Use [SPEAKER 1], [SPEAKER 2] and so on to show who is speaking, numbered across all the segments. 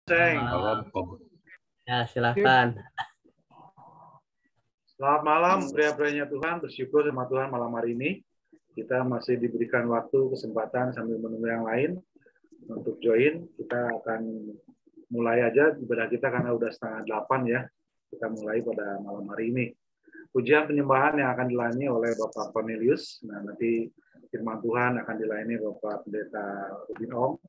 [SPEAKER 1] Selamat
[SPEAKER 2] Ya, silakan.
[SPEAKER 1] Selamat malam, pria-prianya Tuhan. Bersyukur sama Tuhan malam hari ini. Kita masih diberikan waktu, kesempatan sambil menunggu yang lain untuk join. Kita akan mulai aja ibadah kita karena udah 7:30 ya. Kita mulai pada malam hari ini. Pujian penyembahan yang akan dilayani oleh Bapak Cornelius. Nah, nanti firman Tuhan akan dilayani Bapak Pendeta Rubin Ong,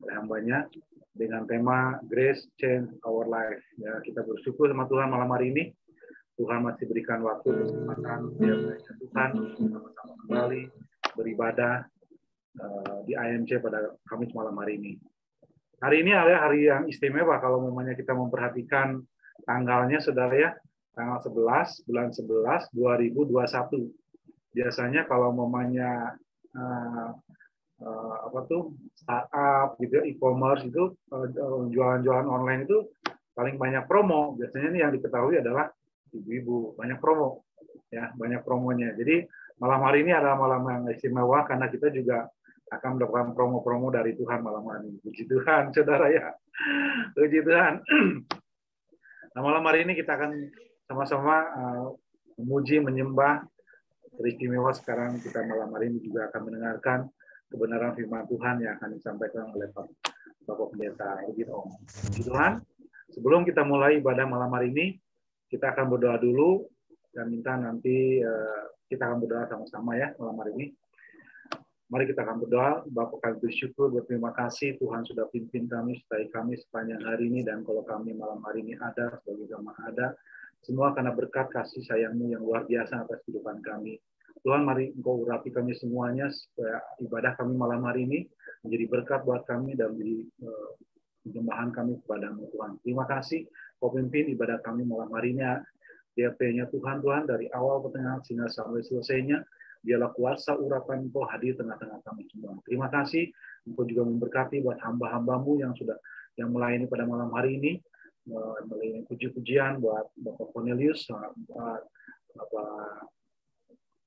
[SPEAKER 1] oleh hambanya, dengan tema Grace Change Our Life. Ya, kita bersyukur sama Tuhan malam hari ini. Tuhan masih berikan waktu, kesempatan, Tuhan sama-sama kembali beribadah di IMC pada Kamis malam hari ini. Hari ini adalah hari yang istimewa kalau memangnya kita memperhatikan tanggalnya, saudara ya, tanggal 11, bulan 11, 2021. Biasanya kalau memangnya startup gitu, e-commerce itu jualan-jualan online itu paling banyak promo. Biasanya ini yang diketahui adalah ibu-ibu, banyak promo ya, banyak promonya. Jadi malam hari ini adalah malam yang istimewa karena kita juga akan mendapatkan promo-promo dari Tuhan malam hari ini. Puji Tuhan, saudara ya. Puji Tuhan. Nah, malam hari ini kita akan sama-sama memuji, menyembah. Teristimewa sekarang kita malam hari ini juga akan mendengarkan kebenaran firman Tuhan yang akan disampaikan oleh Bapak Pendeta Rubin Ong. Puji Tuhan. Sebelum kita mulai ibadah malam hari ini, kita akan berdoa dulu dan minta nanti kita akan berdoa sama-sama ya malam hari ini. Mari kita akan berdoa. Bapak kami bersyukur, berterima kasih Tuhan sudah pimpin kami, sertai kami sepanjang hari ini, dan kalau kami malam hari ini ada, sebagai jemaah ada, semua karena berkat kasih sayang-Mu yang luar biasa atas kehidupan kami. Tuhan, mari Engkau urapi kami semuanya, supaya ibadah kami malam hari ini menjadi berkat buat kami dan menjadi penyembahan kami kepada-Mu, Tuhan. Terima kasih, Kau pimpin ibadah kami malam hari ini. DP-nya Tuhan, dari awal pertengahan sehingga sampai selesainya, dialah kuasa urapan Engkau hadir tengah-tengah kami semua. Terima kasih, Engkau juga memberkati buat hamba-hambamu yang melayani pada malam hari ini, melayani puji-pujian buat Bapak Cornelius, buat Bapak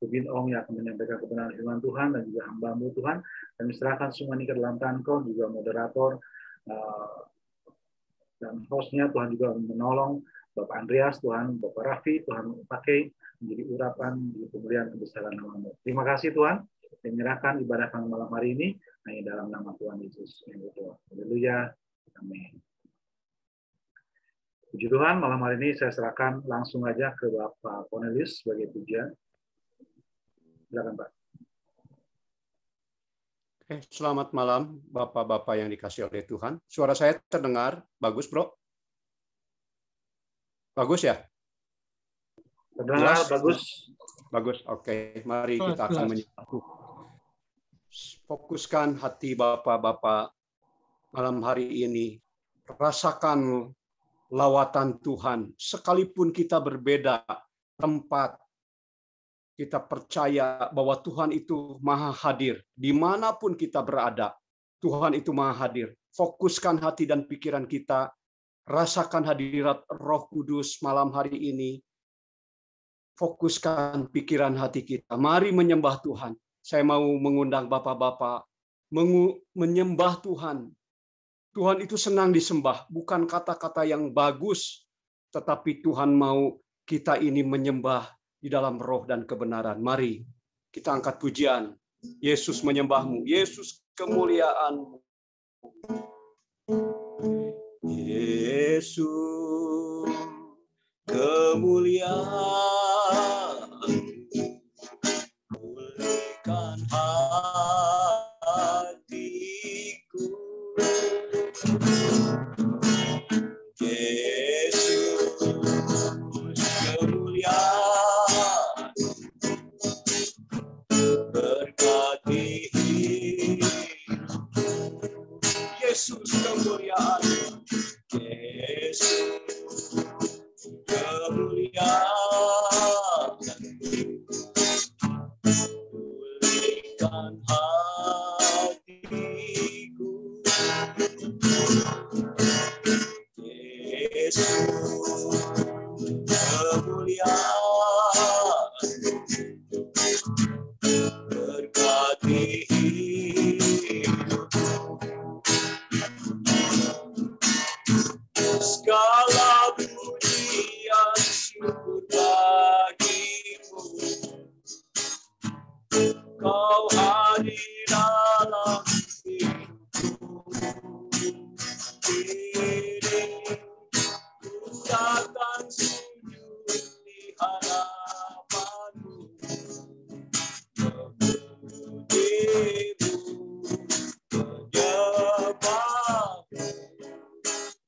[SPEAKER 1] Rubin Ong yang akan menyampaikan kebenaran firman Tuhan, dan juga hamba-Mu Tuhan. Kami serahkan semua ini ke dalam tangan Kau, juga moderator dan hostnya Tuhan juga menolong Bapak Andreas, Tuhan, Bapak Raffi, Tuhan pakai menjadi urapan di kemuliaan kebesaran nama-Mu. Terima kasih Tuhan, dan menyerahkan ibadah kami malam hari ini hanya dalam nama Tuhan Yesus. Haleluya. Amin. Puji Tuhan, malam hari ini saya serahkan langsung aja ke Bapak Cornelius sebagai pujian. Silakan Pak.
[SPEAKER 3] Oke, selamat malam Bapak-Bapak yang dikasihi oleh Tuhan. Suara saya terdengar bagus, Bro? Bagus ya?
[SPEAKER 1] Terdengar bagus.
[SPEAKER 3] Bagus, oke. Mari kita akan menyembah. Fokuskan hati Bapak-Bapak malam hari ini. Rasakan lawatan Tuhan. Sekalipun kita berbeda tempat, kita percaya bahwa Tuhan itu maha hadir. Dimanapun kita berada, Tuhan itu maha hadir. Fokuskan hati dan pikiran kita. Rasakan hadirat Roh Kudus malam hari ini. Fokuskan pikiran hati kita. Mari menyembah Tuhan. Saya mau mengundang Bapak-Bapak menyembah Tuhan. Tuhan itu senang disembah. Bukan kata-kata yang bagus, tetapi Tuhan mau kita ini menyembah di dalam roh dan kebenaran. Mari kita angkat pujian. Yesus menyembah-Mu. Yesus kemuliaan-Mu. Yesus kemuliaan. Pulihkan hatiku. Yesus kemuliaan. Berkati Yesus kemuliaan. Yesus kemuliaan. Pulihkan hatiku. Yesus kemuliaan. Berkati hidupku. Segala pujian syukur bagimu, Kau hadir dalam hidupku. Ku datang sujud di hadapanmu, memujimu, menyembahmu,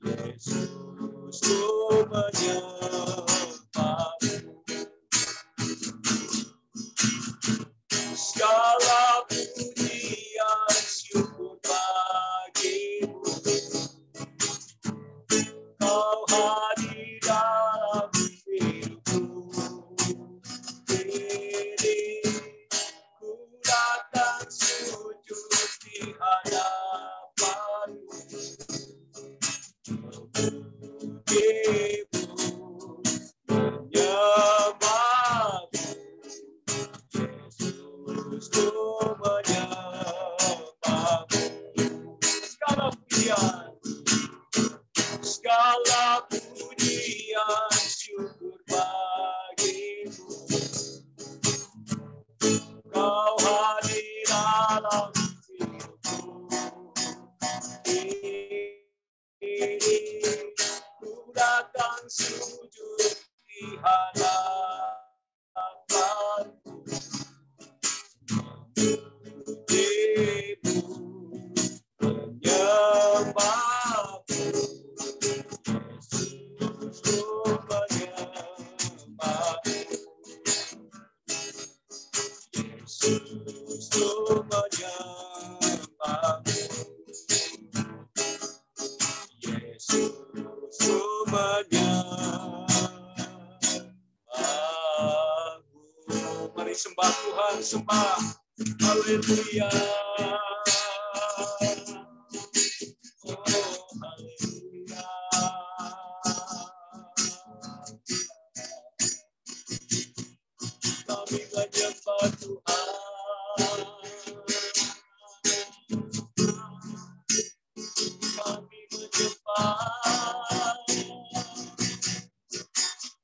[SPEAKER 3] Yesus, ku menyembahmu. Segala pujian syukur bagimu, Kau hadir dalam hidupku. Ini ku datang sujud di hadapanmu, memujimu, menyembahmu, Yesus, ku menyembahmu. Segala pujian syukur bagimu, Kau hadir dalam hidupku. Ini ku datang sujud di hadapanmu, memujimu, menyembahmu, Yesus, ku menyembahmu. Yesus, ku menyembahmu. Yesus, ku menyembahmu. Mari sembah Tuhan, sembah. Haleluya. Oh, haleluya. Kami menyembah Tuhan. Kami menyembah.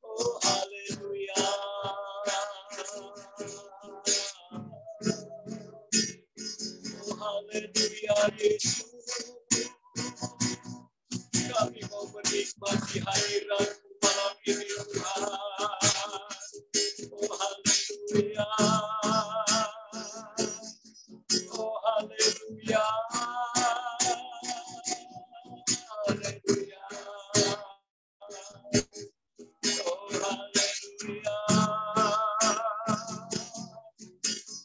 [SPEAKER 3] Oh, haleluya. Oh, haleluya, Yesus. Kami mau menikmati hadirat-Mu malam ini, Tuhan. Oh, haleluya. Oh, haleluya. Haleluya. Oh, haleluya.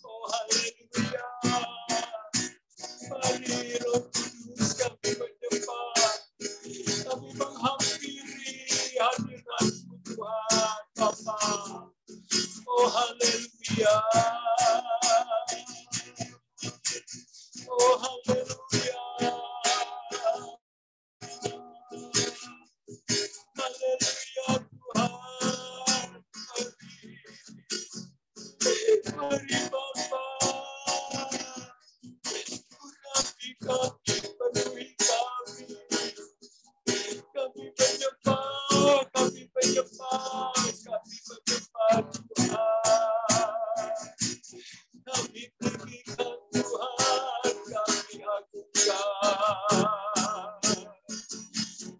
[SPEAKER 3] Oh, haleluya. Mari Roh Kudus, kami menyembah. Kami menghampiri hadirat-Mu, Tuhan Bapa. Oh, haleluya. Oh, haleluya. Haleluya, Tuhan. Mari Bapa. Urapi kami, penuhi kami. Kami menyembah, kami menyembah, kami menyembah Tuhan. Kami tinggikan Tuhan, kami agungkan.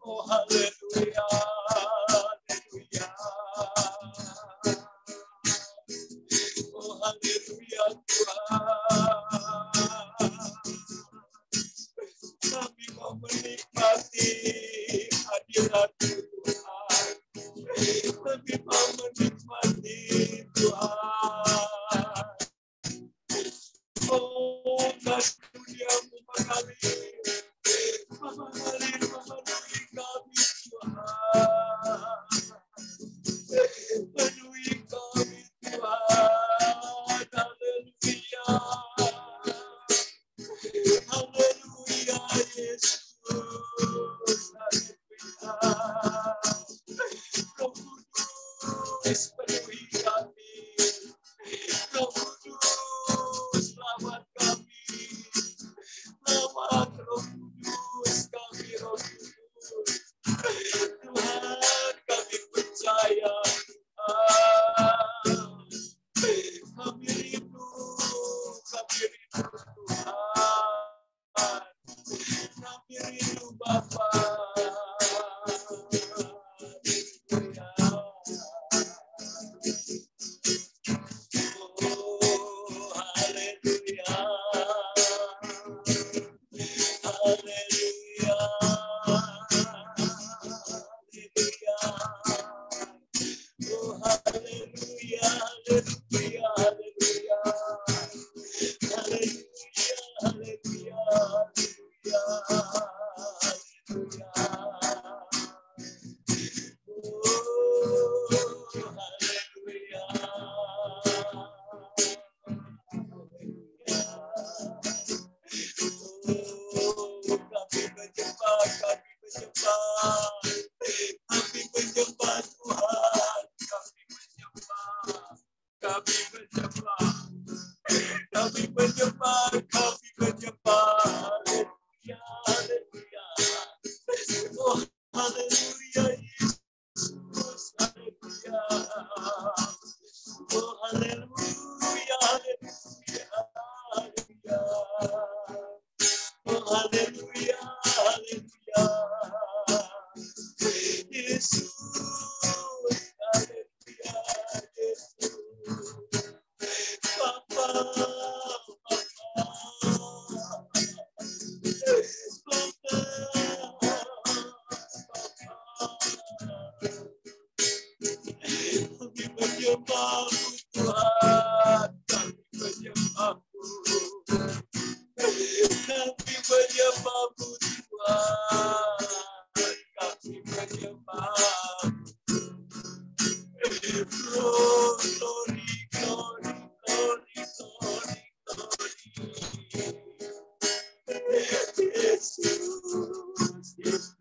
[SPEAKER 3] Oh, haleluya, haleluya. Oh, haleluya, Tuhan. Kami mau menikmati hadirat-Mu, Tuhan. Kami mau menikmati Tuhan. Oh, kasih mulia-Mu mengalir memenuhi kami, Tuhan.
[SPEAKER 4] Kami menyembah Tuhan. Kami menyembah. Kami menyembah. Kami menyembah. Kami menyembah. Haleluya. Haleluya. Oh, haleluya. Yesus. Haleluya. Oh, haleluya. Haleluya. Haleluya. Oh, haleluya. Haleluya. Yesus. Haleluya. Yesus. Papa. Kami menyembah-Mu Tuhan, kami menyembah-Mu. Kami menyembah-Mu Tuhan, kami menyembah-Mu. Glory, glory, glory, glory, glory. Yesus, Yesus.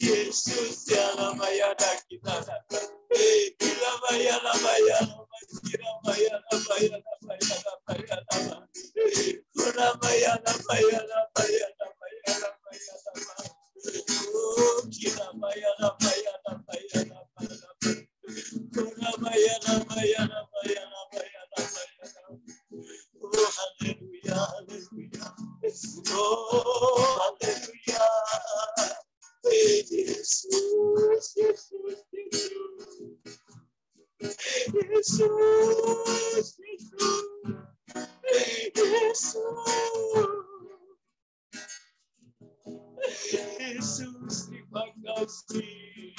[SPEAKER 4] Yesus ya lamayana kita datang. Lamayana mayana mayana mayana mayana mayana. Lamayana mayana mayana mayana mayana. Oh kita mayana mayana mayana mayana. Lamayana mayana mayana mayana mayana. Oh haleluya haleluya. Oh haleluya. Yesus, Yesus, Yesus, Yesus, Yesus, terima kasih.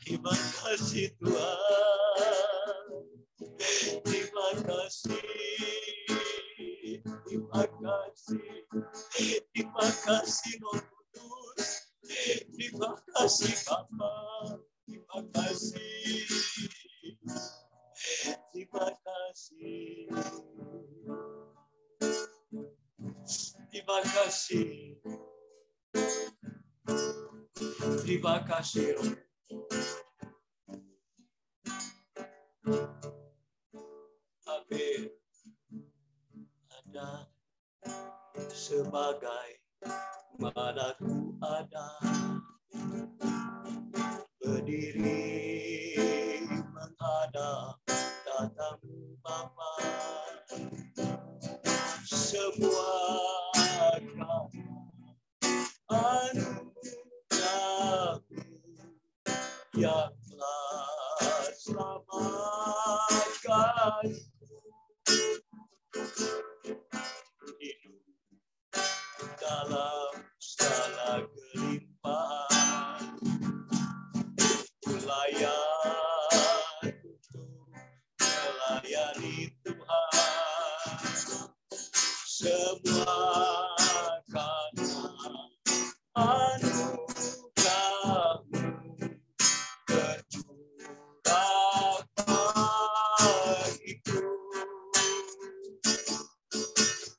[SPEAKER 4] Terima kasih Tuhan. Terima kasih. Terima kasih. Terima kasih Roh Kudus. Terima kasih Bapa. Terima kasih. Terima kasih. Terima kasih, Roh. Amin. Ada sebagai mana ku ada, berdiri menghadap tatamu Bapa. Semua anugerah-Mu yang telah selamatkan hidup dalam segala kelimpahan, layak untuk melayani Tuhan. Semua karena anugerah-Mu bercurah bagiku.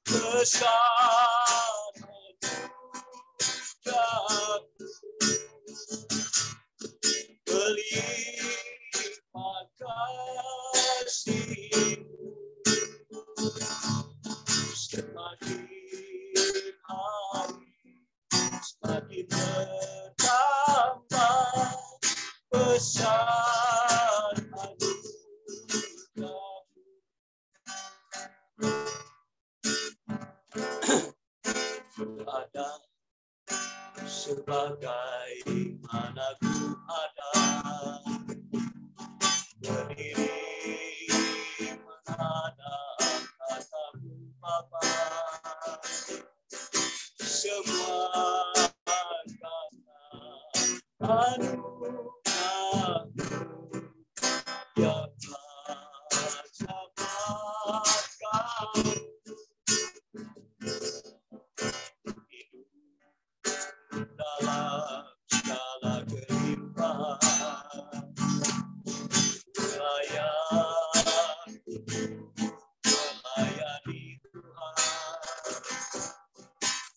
[SPEAKER 4] Besar anugerah-Mu, berlimpah kasih-Mu. Semakin hari semakin bertambah besar anugerah-Mu. Ada sebagai mana ku ada, berdiri menghadap tatamu Bapa. Semua karena anugerah-Mu yang telah selamatkan hidup dalam segala kelimpahan, layak melayani Tuhan.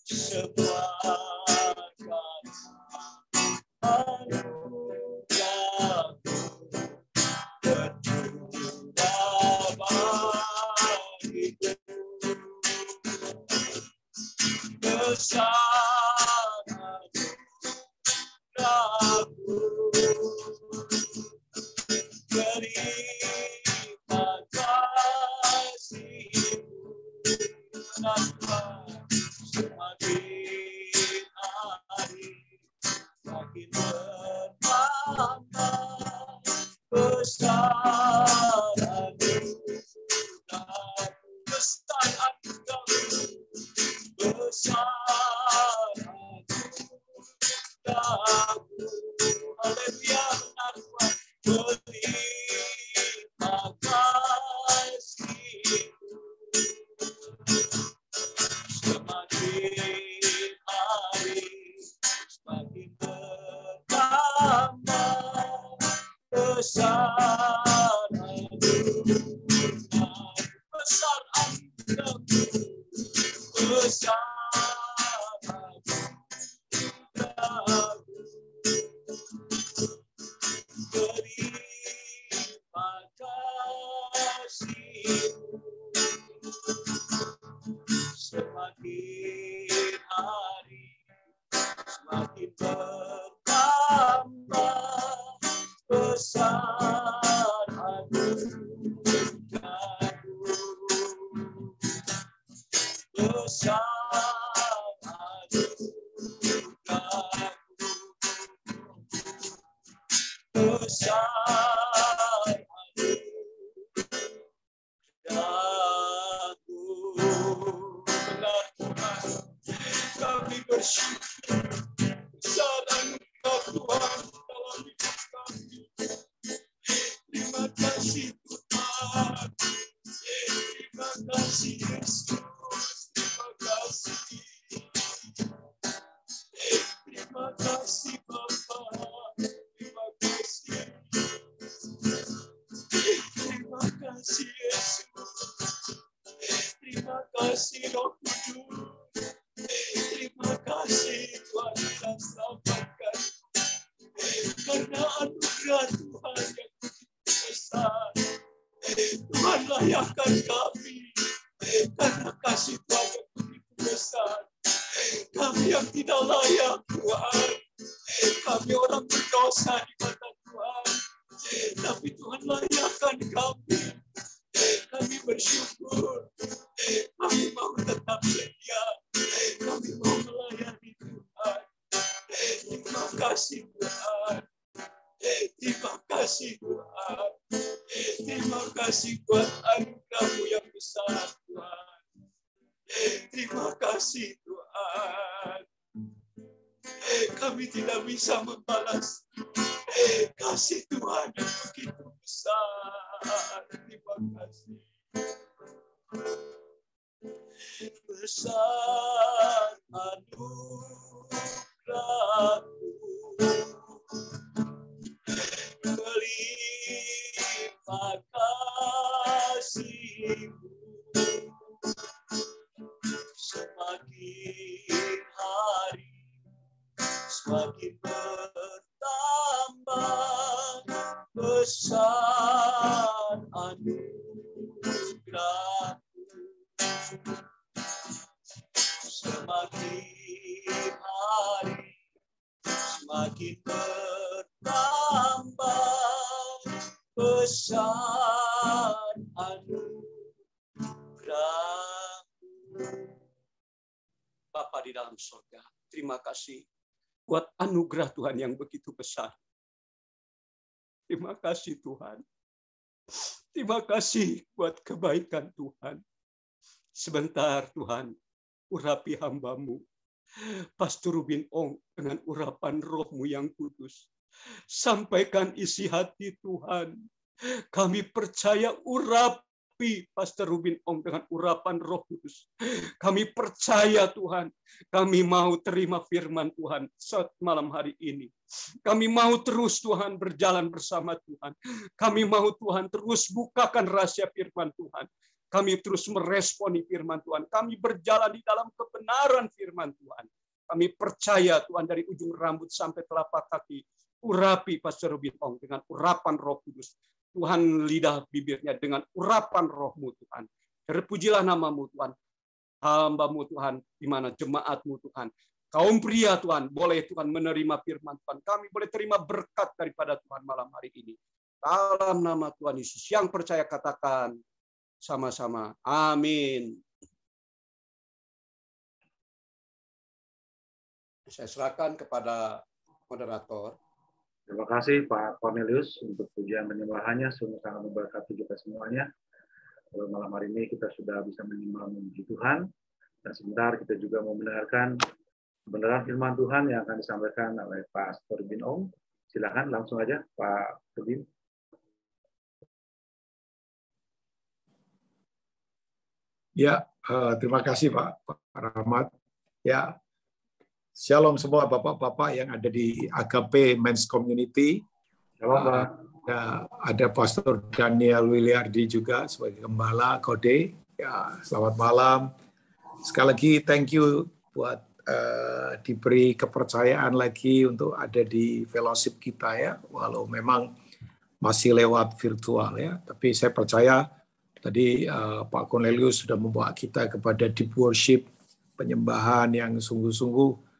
[SPEAKER 4] Semua karena anugerah-Mu bercurah bagiku. Besar anugerah-Mu, berlimpah kasih-Mu. Semakin hari semakin bertambah besar anugerah-Mu. Besar anugerah-Mu, besar anugerah-Mu. Haleluya, benar Tuhan. Berlimpah kasih-Mu. Semakin hari semakin bertambah besar anugerah-Mu. Besar anugerah-Mu, besar anugerah-Mu. Berlimpah kasih-Mu. Semakin hari semakin bertambah besar anugerah-Mu. Besar anugerah-Mu, besar anugerah-Mu. Benar Tuhan, kami bersyukur besar anugerah Tuhan dalam hidup kami. Terima kasih Tuhan, terima kasih Yesus, terima kasih, terima kasih Bapa, terima kasih, terima kasih Yesus, terima kasih Roh Kudus, layakan kami. Karena kasih Tuhan yang begitu besar. Kami yang tidak layak Tuhan. Kami orang berdosa di mata Tuhan. Tapi Tuhan layakan kami. Kami bersyukur. Kami mau tetap setia. Kami mau melayani Tuhan. Terima kasih Tuhan. Terima kasih Tuhan. Terima kasih buat anugerah-Mu yang besar Tuhan. Terima kasih Tuhan. Kami tidak bisa membalas kasih Tuhan yang begitu besar. Terima kasih. Besar anugerah-Mu, melimpah kasih-Mu, semakin hari semakin bertambah besar anugerah-Mu, semakin hari semakin bertambah besar anugerah-Mu.
[SPEAKER 3] Bapa di dalam surga, terima kasih buat anugerah Tuhan yang begitu besar. Terima kasih Tuhan. Terima kasih buat kebaikan Tuhan. Sebentar Tuhan, urapi hamba-Mu, Pastor Rubin Ong, dengan urapan Roh-Mu yang kudus. Sampaikan isi hati Tuhan. Kami percaya urapi Pastor Rubin Ong dengan urapan Roh Kudus. Kami percaya Tuhan. Kami mau terima firman Tuhan saat malam hari ini. Kami mau terus Tuhan berjalan bersama Tuhan. Kami mau Tuhan terus bukakan rahasia firman Tuhan. Kami terus meresponi firman Tuhan. Kami berjalan di dalam kebenaran firman Tuhan. Kami percaya Tuhan dari ujung rambut sampai telapak kaki. Urapi Pastor Rubin Ong dengan urapan Roh Kudus. Tuhan lidah bibirnya dengan urapan Roh-Mu Tuhan. Terpujilah nama-Mu Tuhan. Hamba-Mu Tuhan, di mana jemaat-Mu Tuhan. Kaum pria Tuhan, boleh Tuhan menerima firman Tuhan. Kami boleh terima berkat daripada Tuhan malam hari ini. Dalam nama Tuhan Yesus, yang percaya katakan sama-sama. Amin. Saya serahkan kepada moderator.
[SPEAKER 1] Terima kasih Pak Cornelius untuk pujian penyembahannya, sungguh sangat memberkati kita semuanya. Malam hari ini kita sudah bisa menyembah memuji Tuhan, dan sebentar kita juga mau mendengarkan kebenaran firman Tuhan yang akan disampaikan oleh Pak Rubin Ong. Silakan langsung aja Pak Rubin.
[SPEAKER 5] Ya, terima kasih Pak Rahmat. Ya, Shalom semua bapak-bapak yang ada di Agape Men's Community.
[SPEAKER 1] Shalom Pak.
[SPEAKER 5] Ada Pastor Daniel Wiliardi juga sebagai Gembala Kode. Ya, selamat malam. Sekali lagi thank you buat diberi kepercayaan lagi untuk ada di fellowship kita ya, walau memang masih lewat virtual ya. Tapi saya percaya tadi Pak Cornelius sudah membawa kita kepada deep worship, penyembahan yang sungguh-sungguh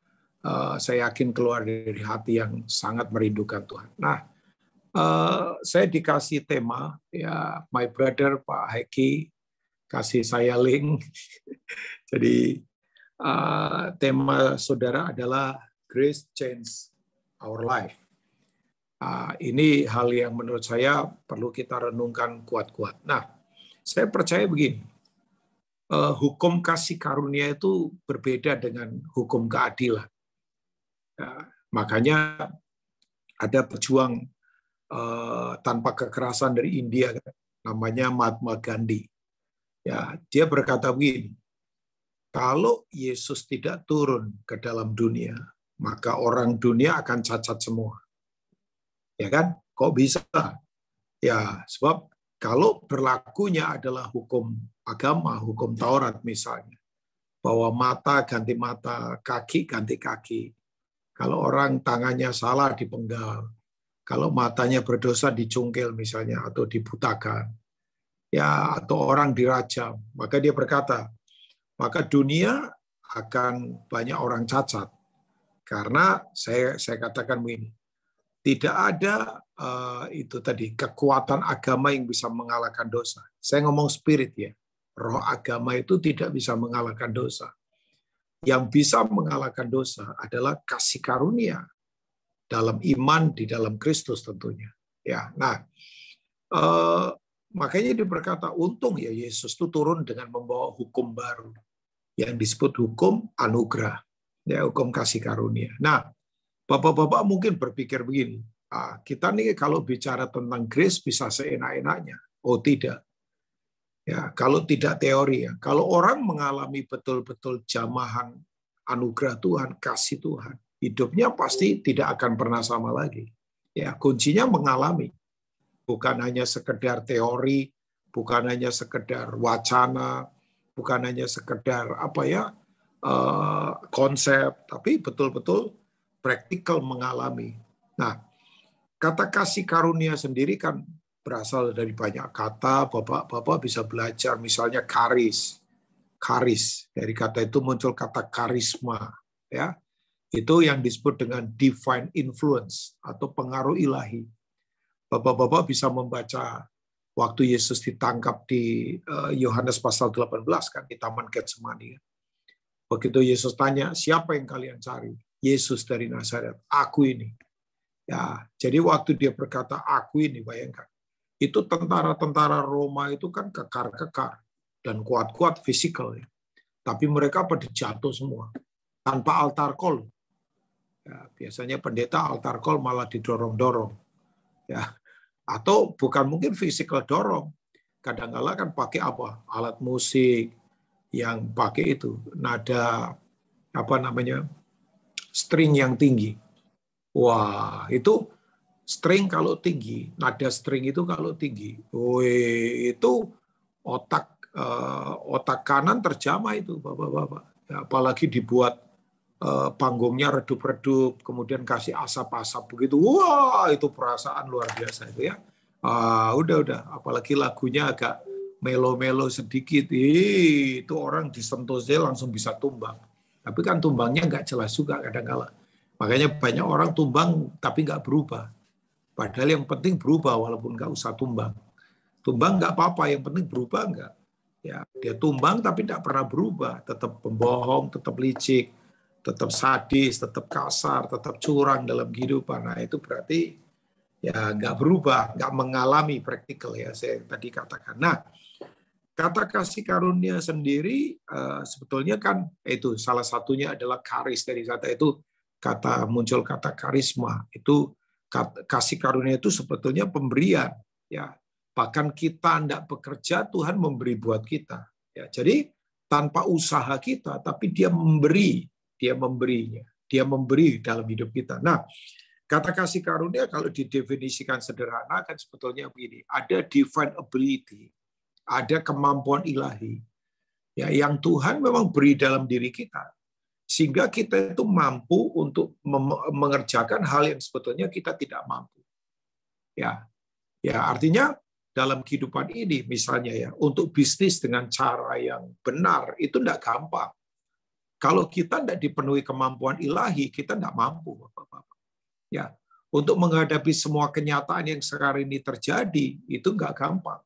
[SPEAKER 5] saya yakin keluar dari hati yang sangat merindukan Tuhan. Nah, saya dikasih tema, ya my brother Pak Heki kasih saya link. Jadi tema saudara adalah Grace Change Our Life. Ini hal yang menurut saya perlu kita renungkan kuat-kuat. Nah, saya percaya begini, hukum kasih karunia itu berbeda dengan hukum keadilan. Ya, makanya ada pejuang tanpa kekerasan dari India, namanya Mahatma Gandhi. Ya, dia berkata begini, kalau Yesus tidak turun ke dalam dunia, maka orang dunia akan cacat semua. Ya kan? Kok bisa? Ya, sebab kalau berlakunya adalah hukum agama, hukum Taurat misalnya, bahwa mata ganti mata, kaki ganti kaki. Kalau orang tangannya salah dipenggal, kalau matanya berdosa dicungkil misalnya atau dibutakan. ya, atau orang dirajam. Maka dia berkata, maka dunia akan banyak orang cacat. Karena saya katakan begini, tidak ada itu tadi kekuatan agama yang bisa mengalahkan dosa. Saya ngomong spirit ya, roh agama itu tidak bisa mengalahkan dosa. Yang bisa mengalahkan dosa adalah kasih karunia dalam iman di dalam Kristus tentunya. Ya, nah makanya dia berkata, untung ya Yesus itu turun dengan membawa hukum baru yang disebut hukum anugerah, ya, hukum kasih karunia. Nah, Bapak-bapak mungkin berpikir begini, kita nih kalau bicara tentang grace bisa seenak-enaknya. Oh tidak. Ya, kalau tidak teori ya. Kalau orang mengalami betul-betul jamahan anugerah Tuhan, kasih Tuhan, hidupnya pasti tidak akan pernah sama lagi. Ya, kuncinya mengalami. Bukan hanya sekedar teori, bukan hanya sekedar wacana, bukan hanya sekedar konsep, tapi betul-betul praktikal mengalami. Nah, kata kasih karunia sendiri kan berasal dari banyak kata. Bapak bisa belajar misalnya karis. Dari kata itu muncul kata karisma, ya. Itu yang disebut dengan divine influence atau pengaruh ilahi. Bapak-bapak bisa membaca waktu Yesus ditangkap di Yohanes pasal 18 kan di Taman Getsemani. Begitu Yesus tanya, siapa yang kalian cari? Yesus dari Nazaret, aku ini. Ya, jadi waktu dia berkata aku ini, bayangkan. Itu tentara-tentara Roma itu kan kekar-kekar dan kuat-kuat fisikal ya. Tapi mereka pada jatuh semua tanpa altar call. Ya, biasanya pendeta altar call malah didorong-dorong. Ya. Atau bukan mungkin fisikal dorong. Kadang-kala kan pakai apa? Alat musik yang pakai itu nada string yang tinggi. Wah, itu string kalau tinggi, nada string itu kalau tinggi, itu otak kanan terjamah itu, bapak-bapak. Ya, apalagi dibuat panggungnya redup-redup, kemudian kasih asap-asap begitu, wah itu perasaan luar biasa itu ya. Udah, apalagi lagunya agak melo-melo sedikit, itu orang disentuh saja langsung bisa tumbang. Tapi kan tumbangnya nggak jelas juga kadang-kala. Makanya banyak orang tumbang tapi nggak berubah. Padahal yang penting berubah walaupun nggak usah tumbang. Tumbang nggak apa-apa, yang penting berubah nggak. Ya, dia tumbang tapi nggak pernah berubah. Tetap pembohong, tetap licik, tetap sadis, tetap kasar, tetap curang dalam kehidupan. Nah itu berarti ya nggak berubah, nggak mengalami praktikal ya saya tadi katakan. Nah, kata kasih karunia sendiri sebetulnya kan itu salah satunya adalah karis. Dari kata itu muncul kata karisma. Itu kasih karunia itu sebetulnya pemberian ya. Bahkan kita tidak bekerja, Tuhan memberi buat kita. Ya, jadi tanpa usaha kita, tapi Dia memberi, Dia memberinya, Dia memberi dalam hidup kita. Nah, kata kasih karunia kalau didefinisikan sederhana kan sebetulnya begini, ada divine ability, ada kemampuan ilahi, ya yang Tuhan memang beri dalam diri kita, sehingga kita itu mampu untuk mengerjakan hal yang sebetulnya kita tidak mampu. Ya, artinya dalam kehidupan ini misalnya ya, untuk bisnis dengan cara yang benar itu tidak gampang. Kalau kita tidak dipenuhi kemampuan ilahi, kita tidak mampu, Bapak-bapak. Ya, untuk menghadapi semua kenyataan yang sekarang ini terjadi itu nggak gampang.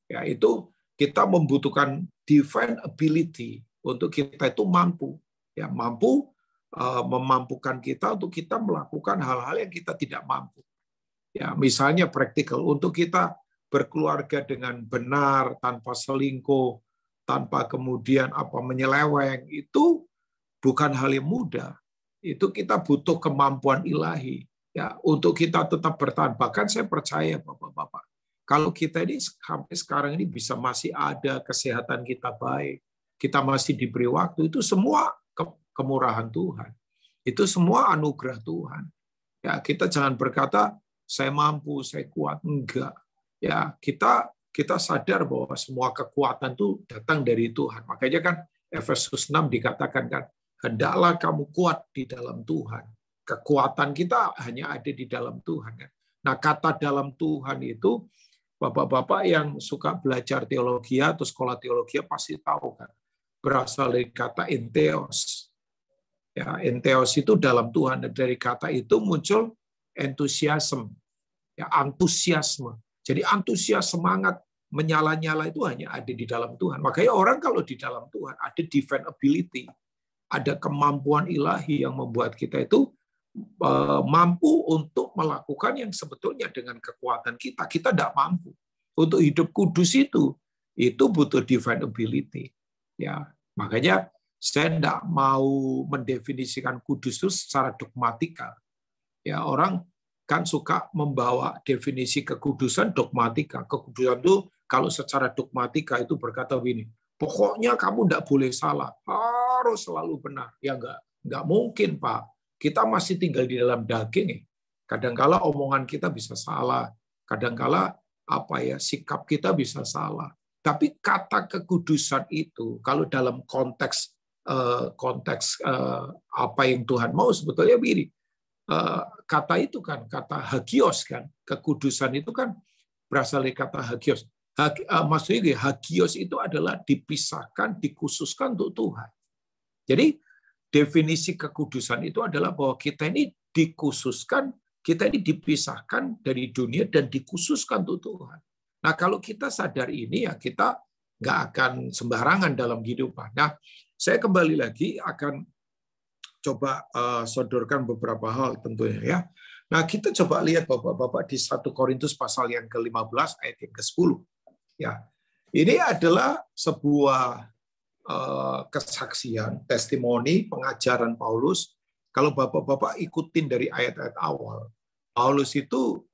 [SPEAKER 5] Ya, itu kita membutuhkan divine ability untuk kita itu mampu, ya mampu memampukan kita untuk kita melakukan hal-hal yang kita tidak mampu. Ya, misalnya praktikal untuk kita berkeluarga dengan benar, tanpa selingkuh, tanpa kemudian menyeleweng, itu bukan hal yang mudah. Itu kita butuh kemampuan ilahi ya untuk kita tetap bertahan. Bahkan saya percaya Bapak-bapak, kalau kita ini sampai sekarang ini bisa masih ada kesehatan kita baik, kita masih diberi waktu, itu semua kemurahan Tuhan. Itu semua anugerah Tuhan. Ya, kita jangan berkata saya mampu, saya kuat, enggak. Ya, kita sadar bahwa semua kekuatan itu datang dari Tuhan. Makanya kan Efesus 6 dikatakan kan, hendaklah kamu kuat di dalam Tuhan. Kekuatan kita hanya ada di dalam Tuhan. Nah, kata dalam Tuhan itu Bapak-bapak yang suka belajar teologi atau sekolah teologi pasti tahu kan, berasal dari kata entheos. Ya, entheos itu dalam Tuhan, dan dari kata itu muncul entusiasme, ya, antusiasme. Jadi antusias, semangat, menyala-nyala itu hanya ada di dalam Tuhan. Makanya orang kalau di dalam Tuhan ada divine ability, ada kemampuan ilahi yang membuat kita itu mampu untuk melakukan yang sebetulnya dengan kekuatan kita tidak mampu. Untuk hidup kudus itu butuh divine ability. Ya, makanya saya tidak mau mendefinisikan kudus itu secara dogmatikal. Ya, orang kan suka membawa definisi kekudusan dogmatika. Kekudusan itu kalau secara dogmatika itu berkata begini, pokoknya kamu tidak boleh salah, harus selalu benar. Ya enggak mungkin, Pak. Kita masih tinggal di dalam daging. Kadangkala omongan kita bisa salah, kadangkala sikap kita bisa salah. Tapi kata kekudusan itu kalau dalam konteks apa yang Tuhan mau sebetulnya begini. Kata itu kan kata hagios kan, kekudusan itu kan berasal dari kata hagios. Maksudnya hagios itu adalah dipisahkan, dikhususkan untuk Tuhan. Jadi definisi kekudusan itu adalah bahwa kita ini dikhususkan, kita ini dipisahkan dari dunia dan dikhususkan untuk Tuhan. Nah, kalau kita sadar ini, ya kita nggak akan sembarangan dalam kehidupan. Nah, saya kembali lagi akan coba sodorkan beberapa hal tentunya ya. Nah, kita coba lihat Bapak-bapak di 1 Korintus pasal yang ke-15 ayat yang ke-10. Ya. Ini adalah sebuah kesaksian, testimoni, pengajaran Paulus. Kalau Bapak-bapak ikutin dari ayat-ayat awal, Paulus itu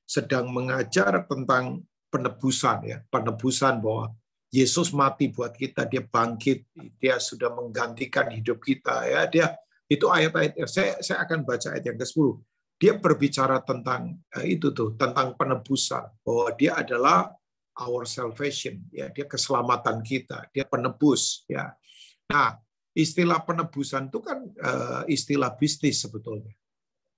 [SPEAKER 5] sedang mengajar tentang penebusan, ya, penebusan bahwa Yesus mati buat kita, dia bangkit, dia sudah menggantikan hidup kita, ya. Dia itu ayat-ayat. Saya akan baca ayat yang ke-10. Dia berbicara tentang tentang penebusan, bahwa dia adalah our salvation, ya, dia keselamatan kita, dia penebus, ya. Nah, istilah penebusan itu kan istilah bisnis sebetulnya.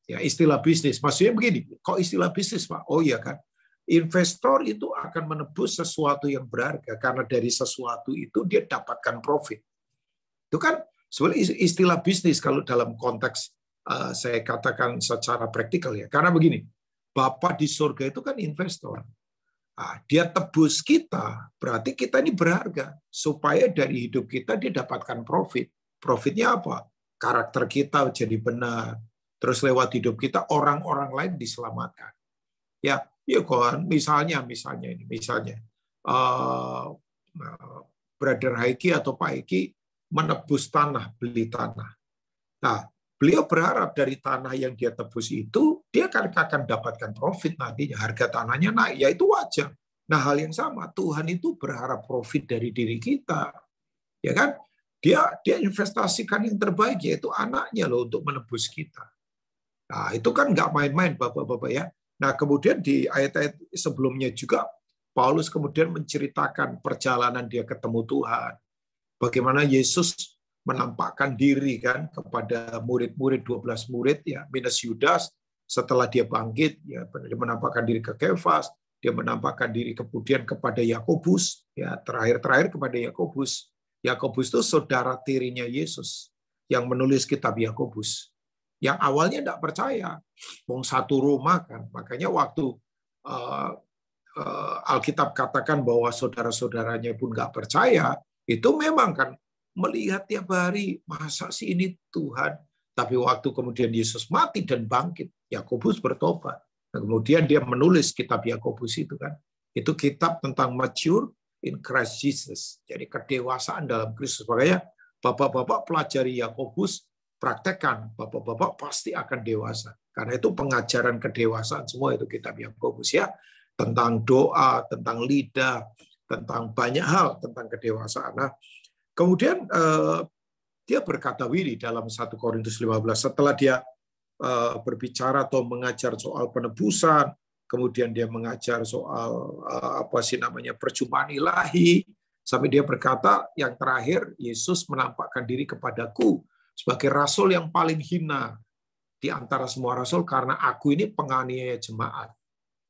[SPEAKER 5] Ya, istilah bisnis. Maksudnya begini, kok istilah bisnis, Pak? Oh iya kan. Investor itu akan menebus sesuatu yang berharga karena dari sesuatu itu dia dapatkan profit. Itu kan sebenarnya istilah bisnis kalau dalam konteks saya katakan secara praktikal ya. Karena begini, Bapa di surga itu kan investor. Nah, dia tebus kita, berarti kita ini berharga. Supaya dari hidup kita dia dapatkan profit. Profitnya apa? Karakter kita jadi benar. Terus lewat hidup kita orang-orang lain diselamatkan. Ya kan. Misalnya Brother Haiki atau Pak Haiki menebus tanah, beli tanah. Nah, beliau berharap dari tanah yang dia tebus itu, dia akan dapatkan profit nantinya. Harga tanahnya naik, ya itu wajar. Nah, hal yang sama, Tuhan itu berharap profit dari diri kita. Ya kan? Dia investasikan yang terbaik, yaitu anaknya loh untuk menebus kita. Nah, itu kan nggak main-main, Bapak-bapak ya. Nah, kemudian di ayat-ayat sebelumnya juga, Paulus kemudian menceritakan perjalanan dia ketemu Tuhan. Bagaimana Yesus menampakkan diri kan kepada murid-murid, 12 murid ya, minus Yudas. Setelah dia bangkit, ya, dia menampakkan diri ke Kefas, dia menampakkan diri kemudian kepada Yakobus, ya, terakhir kepada Yakobus. Yakobus itu saudara tirinya Yesus yang menulis kitab Yakobus. Yang awalnya tidak percaya, wong satu Roma kan. Makanya waktu Alkitab katakan bahwa saudara-saudaranya pun nggak percaya, itu memang kan melihat tiap hari, masa sih ini Tuhan. Tapi waktu kemudian Yesus mati dan bangkit, Yakobus bertobat. Nah, kemudian dia menulis kitab Yakobus itu kan. Itu kitab tentang mature in Christ Jesus. Jadi kedewasaan dalam Kristus. Makanya Bapak-bapak pelajari Yakobus, praktekkan, Bapak-bapak pasti akan dewasa. Karena itu pengajaran kedewasaan semua itu kitab Yakobus ya. Tentang doa, tentang lidah, tentang banyak hal tentang kedewasaan. Nah, kemudian dia berkata Willy dalam 1 Korintus 15 setelah dia berbicara atau mengajar soal penebusan, kemudian dia mengajar soal perjumpaan ilahi, sampai dia berkata yang terakhir, Yesus menampakkan diri kepadaku sebagai rasul yang paling hina di antara semua rasul karena aku ini penganiaya jemaat.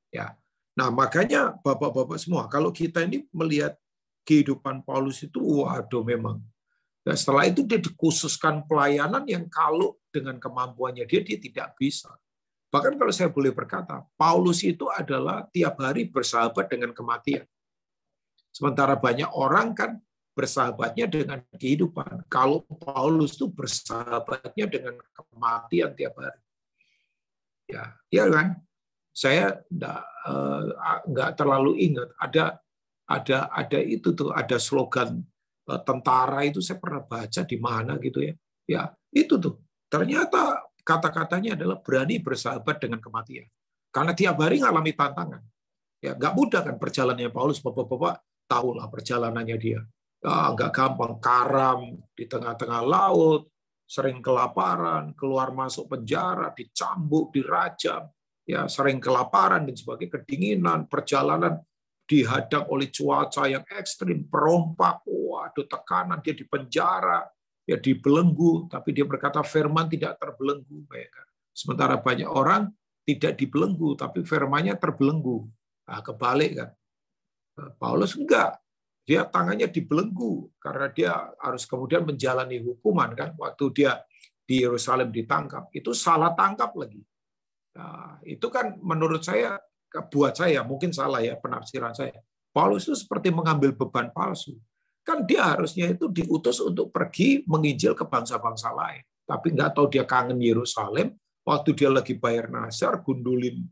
[SPEAKER 5] Ya. Nah, makanya Bapak-bapak semua, kalau kita ini melihat kehidupan Paulus itu, waduh memang. Dan setelah itu dia dikhususkan pelayanan yang kalau dengan kemampuannya dia tidak bisa. Bahkan kalau saya boleh berkata, Paulus itu adalah tiap hari bersahabat dengan kematian. Sementara banyak orang kan bersahabatnya dengan kehidupan. Kalau Paulus itu bersahabatnya dengan kematian tiap hari. Ya kan? Saya nggak terlalu ingat. Ada itu tuh, ada slogan tentara itu saya pernah baca di mana gitu ya. Ya itu tuh. Ternyata kata-katanya adalah berani bersahabat dengan kematian. Karena tiap hari ngalami tantangan. Ya nggak mudah kan perjalanannya Paulus. Bapak-bapak tahulah perjalanannya dia. Nggak gampang, karam di tengah-tengah laut, sering kelaparan, keluar masuk penjara, dicambuk, dirajam, ya sering kelaparan dan sebagainya, kedinginan, perjalanan dihadang oleh cuaca yang ekstrim, perompak, waduh tekanan, dia di penjara, ya dibelenggu, tapi dia berkata firman tidak terbelenggu. Sementara banyak orang tidak dibelenggu, tapi firmannya terbelenggu. Nah, kebalik kan. Paulus enggak. Dia tangannya dibelenggu karena dia harus kemudian menjalani hukuman kan waktu dia di Yerusalem ditangkap. Itu salah tangkap lagi. Nah, itu kan menurut saya, buat saya mungkin salah ya penafsiran saya. Paulus itu seperti mengambil beban palsu. Kan dia harusnya itu diutus untuk pergi menginjil ke bangsa-bangsa lain. Tapi nggak tahu dia kangen Yerusalem. Waktu dia lagi bayar nazar, gundulin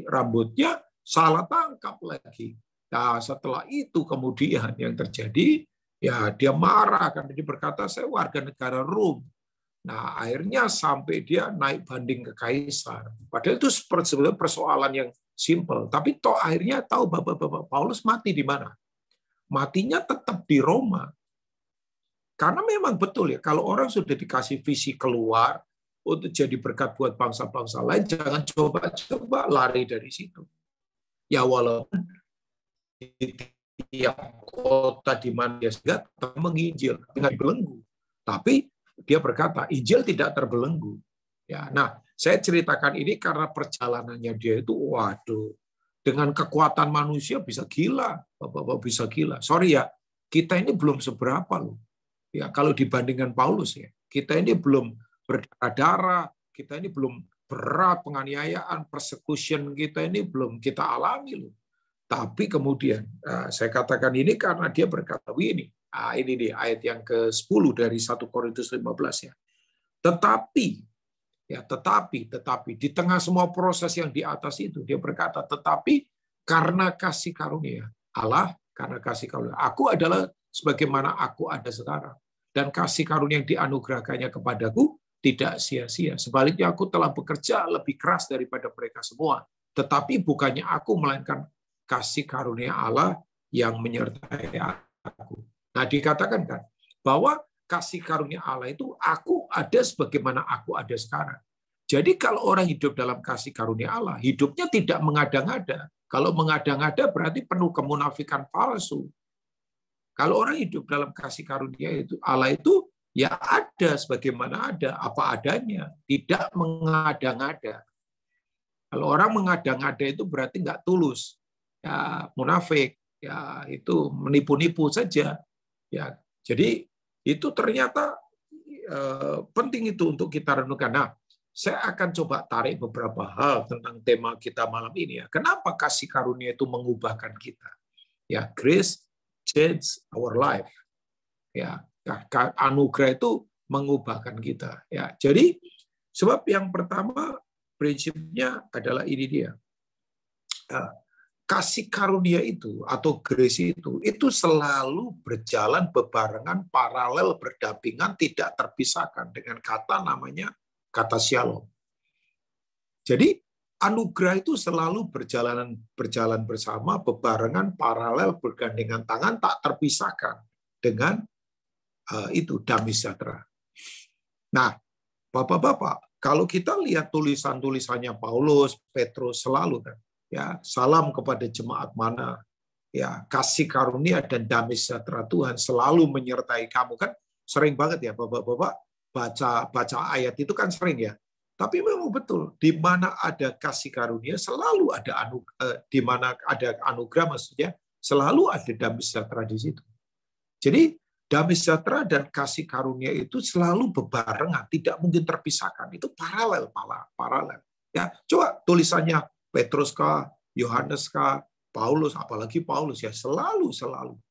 [SPEAKER 5] rambutnya, salah tangkap lagi. Nah, setelah itu kemudian yang terjadi, ya dia marah karena dia berkata saya warga negara Rom. Nah, akhirnya sampai dia naik banding ke Kaisar. Padahal itu sebenarnya persoalan yang simpel. Tapi toh akhirnya tahu Bapak-bapak Paulus mati di mana? Matinya tetap di Roma. Karena memang betul ya, kalau orang sudah dikasih visi keluar untuk jadi berkat buat bangsa-bangsa lain, jangan coba-coba lari dari situ. Ya walaupun di tiap kota di mana dia sedang menginjil dengan belenggu, tapi dia berkata Injil tidak terbelenggu. Ya, nah saya ceritakan ini karena perjalanannya dia itu, waduh, dengan kekuatan manusia bisa gila, Bapak-bapak bisa gila. Sorry ya, kita ini belum seberapa loh. Ya kalau dibandingkan Paulus ya, kita ini belum berdarah, kita ini belum berat penganiayaan, persecution kita ini belum kita alami loh. Tapi kemudian saya katakan ini karena dia berkata ini dia ayat yang ke-10 dari 1 Korintus 15 ya. Tetapi di tengah semua proses yang di atas itu dia berkata tetapi karena kasih karunia Allah, karena kasih karunia aku adalah sebagaimana aku ada sekarang dan kasih karunia yang dianugerahkannya kepadaku tidak sia-sia. Sebaliknya aku telah bekerja lebih keras daripada mereka semua. Tetapi bukannya aku melainkan kasih karunia Allah yang menyertai aku. Nah, dikatakan kan bahwa kasih karunia Allah itu aku ada sebagaimana aku ada sekarang. Jadi kalau orang hidup dalam kasih karunia Allah, hidupnya tidak mengada-ngada. Kalau mengada-ngada berarti penuh kemunafikan palsu. Kalau orang hidup dalam kasih karunia itu Allah itu ya ada sebagaimana ada, apa adanya, tidak mengada-ngada. Kalau orang mengada-ngada itu berarti nggak tulus. Ya munafik, ya itu menipu-nipu saja. Ya, jadi itu ternyata penting itu untuk kita renungkan. Nah, saya akan coba tarik beberapa hal tentang tema kita malam ini ya. Kenapa kasih karunia itu mengubahkan kita? Ya, grace change our life. Ya, anugerah itu mengubahkan kita. Ya, jadi sebab yang pertama prinsipnya adalah ini dia. Kasih karunia itu atau grace itu selalu berjalan bebarengan, paralel, berdampingan, tidak terpisahkan dengan kata namanya kata shalom. Jadi anugerah itu selalu berjalan bersama, bebarengan, paralel, bergandengan tangan, tak terpisahkan dengan itu damai sejahtera. Nah, Bapak-bapak, kalau kita lihat tulisan-tulisannya Paulus, Petrus selalu kan. Ya, salam kepada jemaat mana, ya kasih karunia dan damai sejahtera Tuhan selalu menyertai kamu kan sering banget ya Bapak-bapak baca ayat itu kan sering ya. Tapi memang betul, di mana ada kasih karunia selalu ada di mana ada anugerah, maksudnya selalu ada damai sejahtera di situ. Jadi damai sejahtera dan kasih karunia itu selalu bebarengan, tidak mungkin terpisahkan. Itu paralel. Ya, coba tulisannya Petrus kah, Yohanes kah, Paulus, apalagi Paulus ya, selalu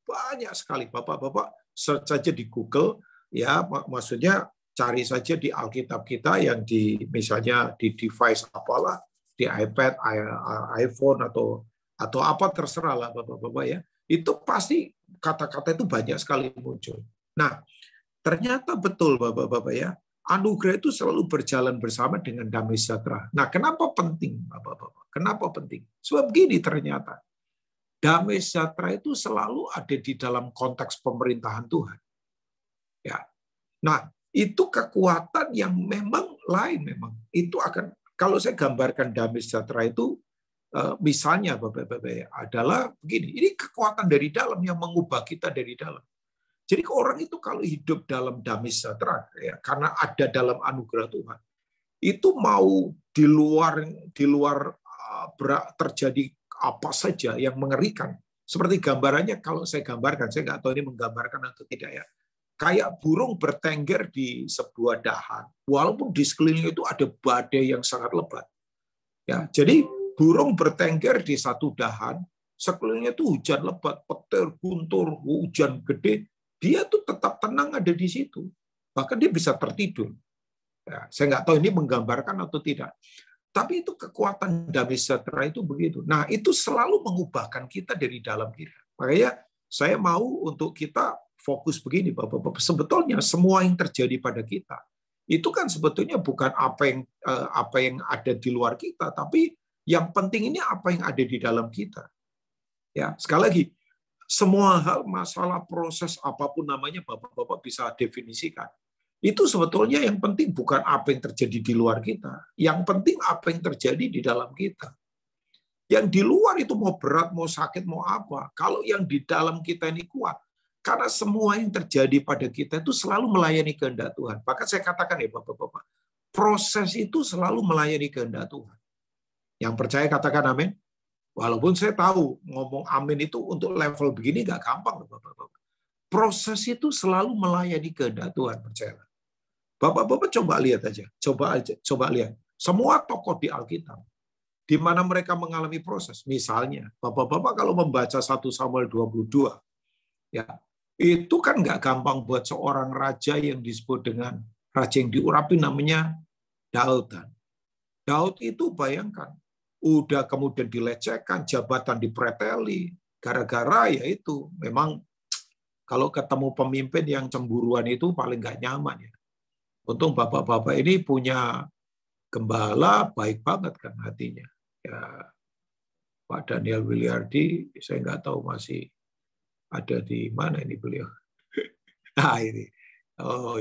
[SPEAKER 5] banyak sekali. Bapak-bapak search saja di Google, ya, maksudnya cari saja di Alkitab kita yang misalnya di device apalah, di iPad, iPhone atau apa terserah lah Bapak-bapak ya. Itu pasti kata-kata itu banyak sekali muncul. Nah, ternyata betul Bapak-bapak ya, anugerah itu selalu berjalan bersama dengan damai sejahtera. Nah, kenapa penting Bapak-bapak? Kenapa penting? Sebab begini ternyata, damai sejahtera itu selalu ada di dalam konteks pemerintahan Tuhan. Ya. Nah, itu kekuatan yang memang lain memang. Itu akan, kalau saya gambarkan damai sejahtera itu misalnya Bapak-bapak adalah begini, ini kekuatan dari dalam yang mengubah kita dari dalam. Jadi orang itu kalau hidup dalam damai sejahtera ya, karena ada dalam anugerah Tuhan, itu mau di luar terjadi apa saja yang mengerikan. Seperti gambarannya kalau saya gambarkan, saya nggak tahu ini menggambarkan atau tidak ya. Kayak burung bertengger di sebuah dahan, walaupun di sekeliling itu ada badai yang sangat lebat. Ya, jadi burung bertengger di satu dahan, sekelilingnya itu hujan lebat, petir, guntur, hujan gede, dia tuh tetap tenang ada di situ. Bahkan dia bisa tertidur. Ya, saya nggak tahu ini menggambarkan atau tidak. Tapi itu kekuatan damai sejahtera itu begitu. Nah, itu selalu mengubahkan kita dari dalam kita. Makanya saya mau untuk kita fokus begini, Bapak-bapak. Sebetulnya semua yang terjadi pada kita itu kan sebetulnya bukan apa yang ada di luar kita, tapi yang penting ini apa yang ada di dalam kita. Ya, sekali lagi, semua hal, masalah, proses apapun namanya, Bapak-bapak bisa definisikan. Itu sebetulnya yang penting bukan apa yang terjadi di luar kita, yang penting apa yang terjadi di dalam kita. Yang di luar itu mau berat, mau sakit, mau apa. Kalau yang di dalam kita ini kuat, karena semua yang terjadi pada kita itu selalu melayani kehendak Tuhan. Bahkan saya katakan ya Bapak-bapak, proses itu selalu melayani kehendak Tuhan. Yang percaya katakan amin. Walaupun saya tahu ngomong amin itu untuk level begini nggak gampang Bapak-bapak. Proses itu selalu melayani kehendak Tuhan, percayalah. Bapak-bapak coba lihat aja, coba lihat. Semua tokoh di Alkitab, di mana mereka mengalami proses. Misalnya, Bapak-bapak kalau membaca 1 Samuel 22, ya, itu kan nggak gampang buat seorang raja yang disebut dengan raja yang diurapi namanya Daud. Daud itu bayangkan, udah kemudian dilecehkan, jabatan dipreteli, gara-gara ya itu memang kalau ketemu pemimpin yang cemburuan itu paling nggak nyaman ya. Untung bapak-bapak ini punya gembala baik banget kan hatinya. Ya, Pak Daniel Wiliardi, saya nggak tahu masih ada di mana ini beliau. Nah ini, oh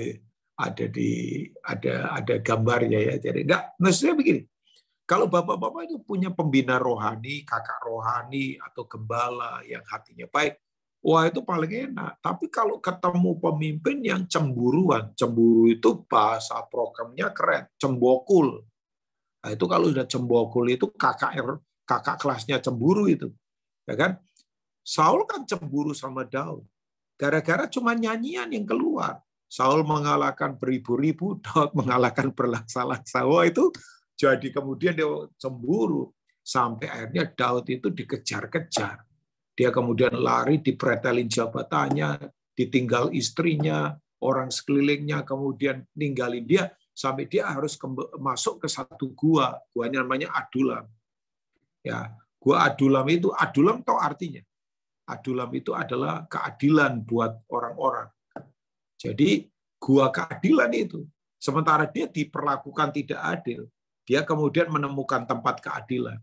[SPEAKER 5] ada gambarnya ya. Jadi nggak, maksudnya begini. Kalau bapak-bapak itu punya pembina rohani, kakak rohani atau gembala yang hatinya baik, wah itu paling enak. Tapi kalau ketemu pemimpin yang cemburuan, cemburu itu bahasa programnya keren, cembokul. Nah, itu kalau sudah cembokul itu kakak kelasnya cemburu itu, ya kan? Saul kan cemburu sama Daud. Gara-gara cuma nyanyian yang keluar. Saul mengalahkan beribu-ribu, Daud mengalahkan berlaksa-laksa. Wah itu jadi kemudian dia cemburu. Sampai akhirnya Daud itu dikejar-kejar. Dia kemudian lari, dipretelin jabatannya, ditinggal istrinya, orang sekelilingnya, kemudian ninggalin dia, sampai dia harus masuk ke satu gua. Guanya namanya Adulam. Ya, gua Adulam itu, Adulam tahu artinya? Adulam itu adalah keadilan buat orang-orang. Jadi gua keadilan itu. Sementara dia diperlakukan tidak adil, dia kemudian menemukan tempat keadilan.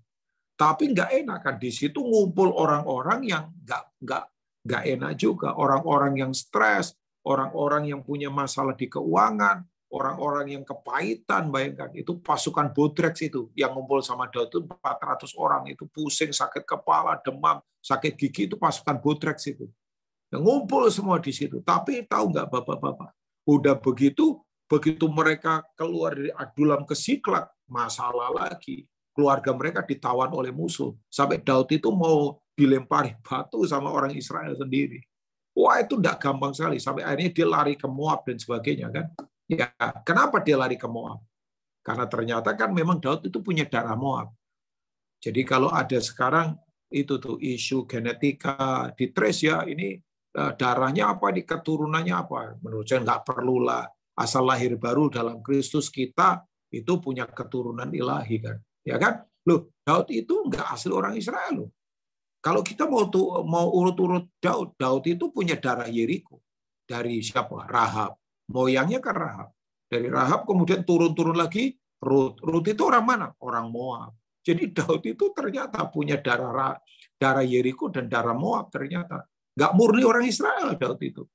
[SPEAKER 5] Tapi nggak enak kan di situ ngumpul orang-orang yang nggak enak juga, orang-orang yang stres, orang-orang yang punya masalah di keuangan, orang-orang yang kepahitan, bayangkan itu pasukan Bodrex itu yang ngumpul sama Daud itu 400 orang itu pusing, sakit kepala, demam, sakit gigi itu pasukan Bodrex itu. Yang ngumpul semua di situ. Tapi tahu nggak bapak-bapak, udah begitu Begitu mereka keluar dari Adulam ke Siklak, masalah lagi. Keluarga mereka ditawan oleh musuh. Sampai Daud itu mau dilempari batu sama orang Israel sendiri. Wah, itu tidak gampang sekali. Sampai akhirnya dia lari ke Moab dan sebagainya, kan? Ya, kenapa dia lari ke Moab? Karena ternyata kan memang Daud itu punya darah Moab. Jadi kalau ada sekarang itu tuh isu genetika di trace, ya ini darahnya apa, di keturunannya apa? Menurut saya nggak perlulah. Asal lahir baru dalam Kristus, kita itu punya keturunan ilahi, kan? Ya kan? Loh, Daud itu nggak asli orang Israel loh. Kalau kita mau urut-urut Daud itu punya darah Yeriko. Dari siapa? Rahab. Moyangnya kan Rahab. Dari Rahab kemudian turun-turun lagi Rut. Rut itu orang mana? Orang Moab. Jadi Daud itu ternyata punya darah Yeriko dan darah Moab ternyata. Nggak murni orang Israel Daud itu.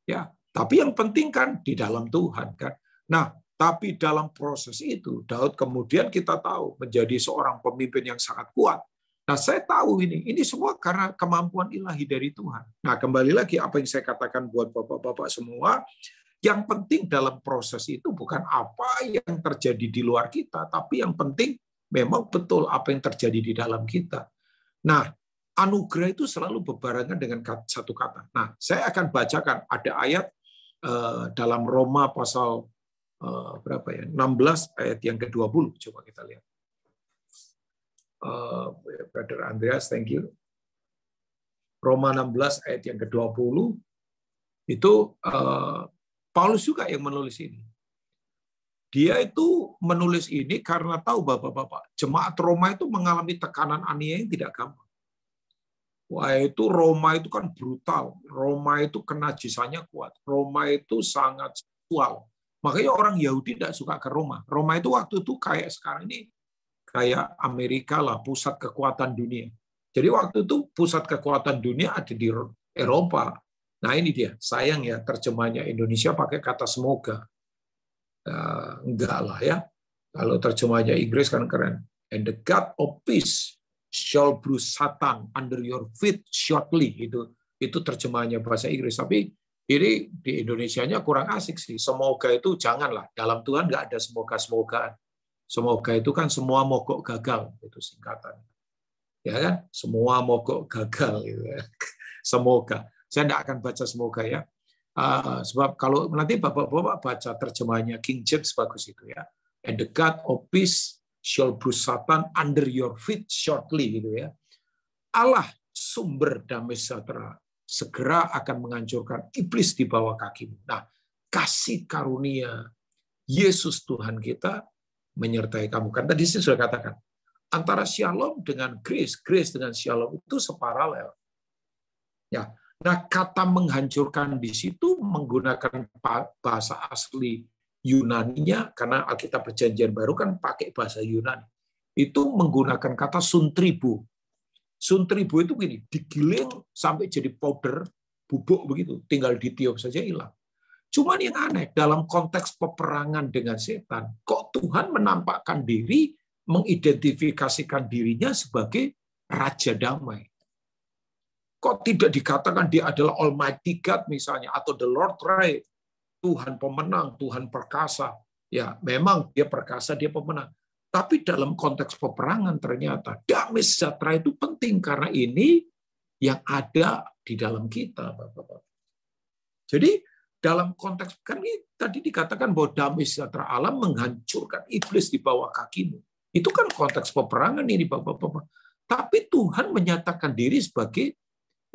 [SPEAKER 5] Ya, tapi yang penting kan di dalam Tuhan, kan. Nah, tapi dalam proses itu Daud kemudian kita tahu menjadi seorang pemimpin yang sangat kuat. Nah, saya tahu ini semua karena kemampuan ilahi dari Tuhan. Nah, kembali lagi apa yang saya katakan buat bapak-bapak semua, yang penting dalam proses itu bukan apa yang terjadi di luar kita, tapi yang penting memang betul apa yang terjadi di dalam kita. Nah, anugerah itu selalu berbarengan dengan satu kata. Nah, saya akan bacakan ada ayat dalam Roma pasal berapa ya? 16 ayat yang ke-20. Coba kita lihat. Brother Andreas, thank you. Roma 16 ayat yang ke-20 itu Paulus juga yang menulis ini. Dia itu menulis ini karena tahu bapak-bapak, jemaat Roma itu mengalami tekanan aniaya yang tidak gampang. Wah, itu Roma itu kan brutal. Roma itu kenajisannya kuat. Roma itu sangat seksual. Makanya orang Yahudi tidak suka ke Roma. Roma itu waktu itu kayak sekarang ini kayak Amerika lah, pusat kekuatan dunia. Jadi waktu itu pusat kekuatan dunia ada di Eropa. Nah ini dia, sayang ya terjemahnya Indonesia pakai kata semoga. Enggak lah ya. Kalau terjemahnya Inggris kan keren. And the God of peace shall bruise Satan under your feet shortly. Itu terjemahnya bahasa Inggris. Tapi ini di Indonesianya kurang asik sih. Semoga itu janganlah. Dalam Tuhan nggak ada semoga-semogaan. Semoga itu kan semua mogok gagal, itu singkatan. Ya kan? Semua mogok gagal gitu ya. Semoga. Saya tidak akan baca semoga ya. Sebab kalau nanti Bapak-bapak baca terjemahannya King James bagus itu ya. And the God of peace shall bruise Satan under your feet shortly gitu ya. Allah sumber damai sejahtera segera akan menghancurkan iblis di bawah kakimu. Nah, kasih karunia Yesus Tuhan kita menyertai kamu. Kan tadi saya sudah katakan, antara shalom dengan grace dengan shalom itu separalel. Ya. Nah, kata menghancurkan di situ menggunakan bahasa asli Yunaninya, karena Alkitab Perjanjian Baru kan pakai bahasa Yunani. Itu menggunakan kata suntribu. Suntribu itu begini, digiling sampai jadi powder, bubuk begitu, tinggal ditiup saja hilang. Cuman yang aneh, dalam konteks peperangan dengan setan, kok Tuhan menampakkan diri, mengidentifikasikan dirinya sebagai Raja Damai. Kok tidak dikatakan dia adalah Almighty God misalnya, atau the Lord Right, Tuhan pemenang, Tuhan perkasa. Ya, memang dia perkasa, dia pemenang. Tapi dalam konteks peperangan ternyata damai sejahtera itu penting, karena ini yang ada di dalam kita, Bapak-bapak. Jadi, dalam konteks, kan ini tadi dikatakan bahwa damai sejahtera Allah menghancurkan iblis di bawah kakimu. Itu kan konteks peperangan ini, Bapak-bapak. Tapi Tuhan menyatakan diri sebagai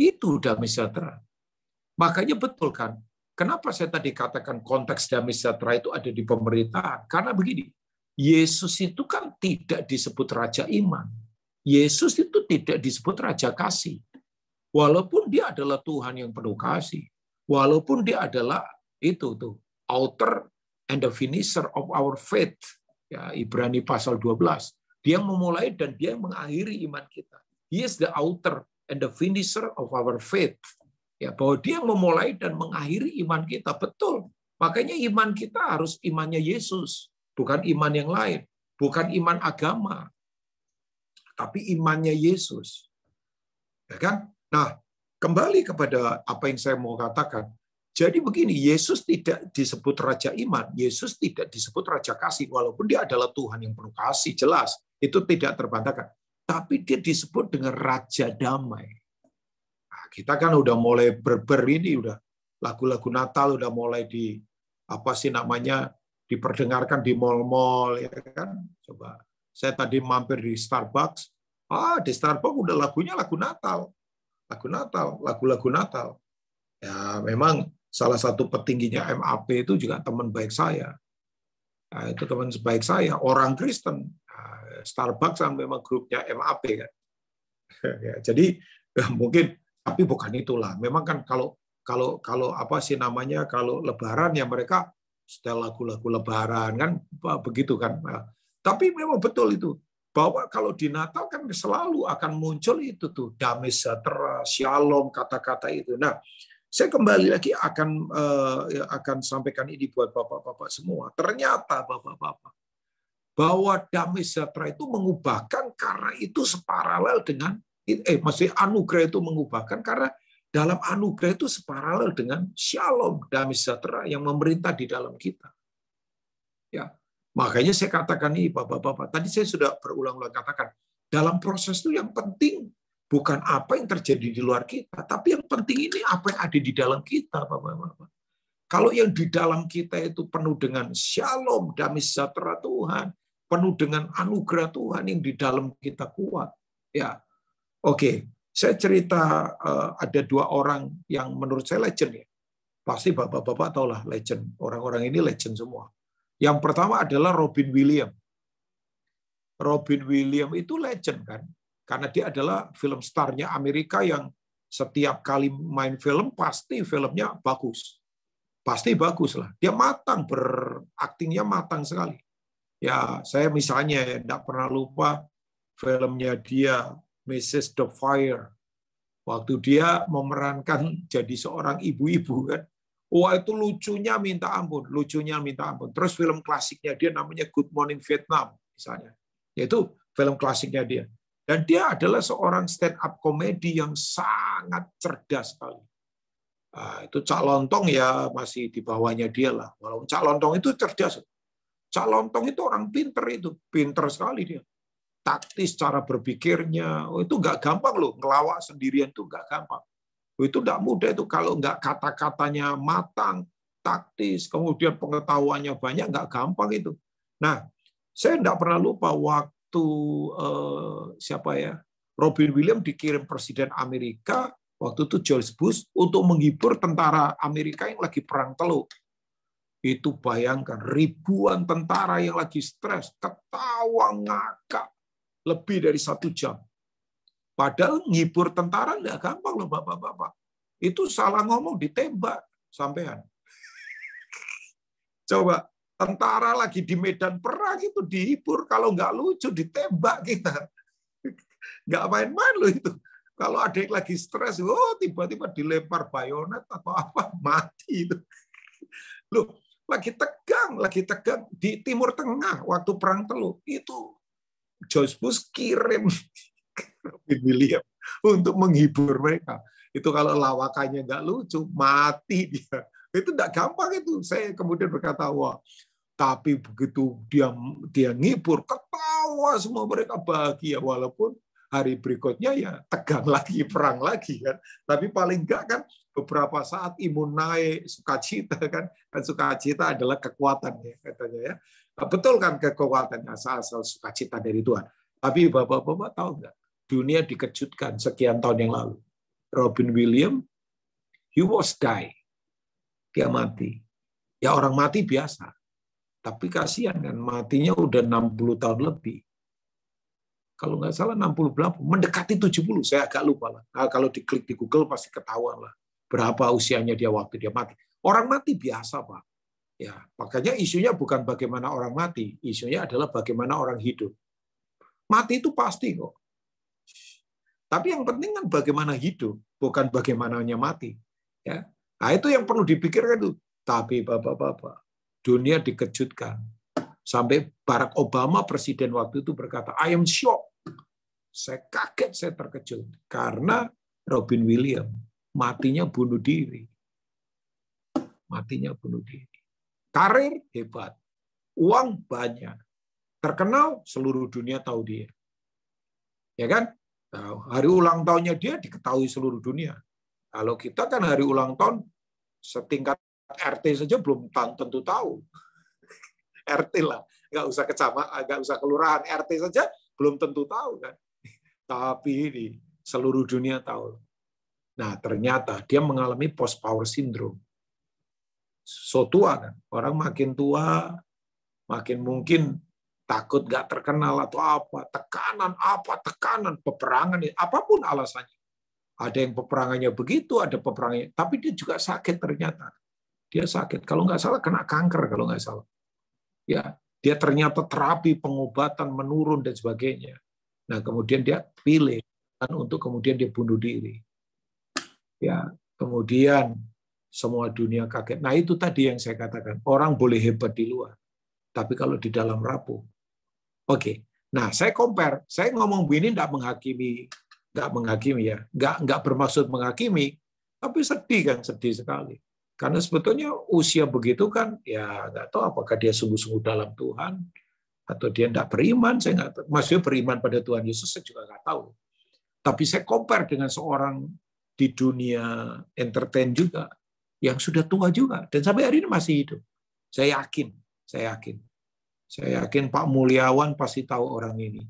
[SPEAKER 5] itu damai sejahtera. Makanya betul kan, kenapa saya tadi katakan konteks damai sejahtera itu ada di pemerintahan? Karena begini, Yesus itu kan tidak disebut Raja Iman. Yesus itu tidak disebut Raja Kasih. Walaupun dia adalah Tuhan yang penuh kasih. Walaupun dia adalah itu tuh author and the finisher of our faith, ya Ibrani pasal 12. Dia memulai dan dia mengakhiri iman kita. He is the author and the finisher of our faith. Ya, bahwa dia memulai dan mengakhiri iman kita, betul. Makanya iman kita harus imannya Yesus, bukan iman yang lain, bukan iman agama, tapi imannya Yesus. Ya kan? Nah, kembali kepada apa yang saya mau katakan. Jadi begini, Yesus tidak disebut Raja Iman, Yesus tidak disebut Raja Kasih, walaupun dia adalah Tuhan yang penuh kasih, jelas, itu tidak terbantahkan. Tapi dia disebut dengan Raja Damai. Nah, kita kan udah mulai ini, udah lagu-lagu Natal udah mulai diperdengarkan di mal-mal, ya kan? Coba, saya tadi mampir di Starbucks, di Starbucks udah lagunya lagu Natal, lagu-lagu Natal. Ya, memang salah satu petingginya MAP itu juga teman baik saya. Nah, itu teman baik saya, orang Kristen. Nah, Starbucks kan memang grupnya MAP kan. Ya, jadi mungkin, tapi bukan itulah. Memang kan kalau Lebaran ya mereka setel lagu-lagu Lebaran kan begitu kan. Nah, tapi memang betul itu bahwa kalau di Natal kan selalu akan muncul itu tuh damai sejahtera, shalom, kata-kata itu. Nah, saya kembali lagi akan sampaikan ini buat bapak-bapak semua. Ternyata bapak-bapak, bahwa damai sejahtera itu mengubahkan karena itu separalel dengan, maksudnya anugerah itu mengubahkan karena dalam anugerah itu separalel dengan shalom, damai sejahtera yang memerintah di dalam kita. Ya, makanya saya katakan ini bapak-bapak. Tadi saya sudah berulang-ulang katakan, dalam proses itu yang penting bukan apa yang terjadi di luar kita, tapi yang penting ini apa yang ada di dalam kita, Bapak-bapak. Kalau yang di dalam kita itu penuh dengan shalom, damai sejahtera Tuhan, penuh dengan anugerah Tuhan yang di dalam kita kuat. Ya, oke. Saya cerita ada 2 orang yang menurut saya legend ya. Pasti Bapak-bapak tahulah legend. Orang-orang ini legend semua. Yang pertama adalah Robin Williams. Robin Williams itu legend kan. Karena dia adalah film starnya Amerika yang setiap kali main film, pasti filmnya bagus. Pasti bagus lah. Dia matang, beraktingnya matang sekali. Ya, saya misalnya tidak pernah lupa filmnya dia, Mrs. Doubtfire. Waktu dia memerankan jadi seorang ibu-ibu kan. Wah, itu lucunya minta ampun. Terus film klasiknya dia namanya Good Morning Vietnam, misalnya. Yaitu film klasiknya dia. Dan dia adalah seorang stand-up komedi yang sangat cerdas sekali. Nah, itu Cak Lontong ya masih di bawahnya dia lah. Walaupun Cak Lontong itu cerdas. Cak Lontong itu orang pinter sekali dia. Taktis cara berpikirnya, itu nggak gampang loh. Ngelawak sendirian itu nggak gampang. Itu nggak mudah itu kalau nggak kata-katanya matang, taktis, kemudian pengetahuannya banyak, nggak gampang itu. Nah, saya nggak pernah lupa waktu Robin Williams dikirim Presiden Amerika waktu itu George Bush untuk menghibur tentara Amerika yang lagi perang teluk. Itu bayangkan ribuan tentara yang lagi stres, ketawa ngakak lebih dari 1 jam. Padahal menghibur tentara nggak gampang loh bapak-bapak. Itu salah ngomong ditembak sampean. Coba. Tentara lagi di medan perang itu dihibur, kalau nggak lucu ditembak kita. Nggak main-main loh itu. Kalau ada yang lagi stres, tiba-tiba dilempar bayonet atau apa, mati itu. Loh, lagi tegang di Timur Tengah waktu perang teluk itu George Bush kirim Robin Williams untuk menghibur mereka. Itu kalau lawakannya nggak lucu, mati dia. Itu nggak gampang itu. Saya kemudian berkata, wah. Tapi begitu dia ngibur, ketawa semua mereka bahagia. Walaupun hari berikutnya ya tegang lagi, perang lagi kan. Tapi paling enggak kan beberapa saat imun naik, sukacita kan. Dan sukacita adalah kekuatan ya katanya ya. Betul kan kekuatan asal sukacita dari Tuhan. Tapi bapak-bapak tahu nggak? Dunia dikejutkan sekian tahun yang lalu. Robin Williams, he was die. Dia mati. Ya orang mati biasa. Tapi kasihan kan, matinya udah 60 tahun lebih. Kalau nggak salah 60 berapa, mendekati 70, saya agak lupa lah. Nah, kalau diklik di Google pasti ketahuan lah berapa usianya dia waktu dia mati. Orang mati biasa, Pak. Ya, makanya isunya bukan bagaimana orang mati, isunya adalah bagaimana orang hidup. Mati itu pasti kok. Tapi yang penting kan bagaimana hidup, bukan bagaimananya mati. Ya. Nah, itu yang perlu dipikirkan tuh. Tapi Bapak-bapak, dunia dikejutkan. Sampai Barack Obama presiden waktu itu berkata, I am shocked. Saya kaget, saya terkejut. Karena Robin Williams matinya bunuh diri. matinya bunuh diri. Karir hebat, uang banyak, terkenal seluruh dunia tahu dia. Ya kan? Nah, hari ulang tahunnya dia diketahui seluruh dunia. Kalau kita kan hari ulang tahun setingkat RT saja belum tentu tahu. RT lah, nggak usah kecamatan, nggak usah kelurahan, RT saja belum tentu tahu kan. Tapi ini seluruh dunia tahu. Nah, ternyata dia mengalami post power syndrome. So tua kan, orang makin tua, makin mungkin takut nggak terkenal atau apa, tekanan, peperangan, apapun alasannya. Ada yang peperangannya begitu, ada peperangannya, tapi dia juga sakit ternyata. Dia sakit, kalau nggak salah kena kanker kalau nggak salah. Ya, dia ternyata terapi, pengobatan menurun dan sebagainya. Nah, kemudian dia pilih untuk kemudian dia bunuh diri. Ya, kemudian semua dunia kaget. Nah, itu tadi yang saya katakan, orang boleh hebat di luar, tapi kalau di dalam rapuh. Oke. Nah, saya compare, saya ngomong begini enggak menghakimi ya. Enggak bermaksud menghakimi, tapi sedih kan, sedih sekali. Karena sebetulnya usia begitu kan, ya enggak tahu apakah dia sungguh-sungguh dalam Tuhan atau dia enggak beriman, saya enggak tahu. Maksudnya beriman pada Tuhan Yesus saya juga enggak tahu. Tapi saya compare dengan seorang di dunia entertain juga yang sudah tua juga dan sampai hari ini masih hidup. Saya yakin Pak Mulyawan pasti tahu orang ini.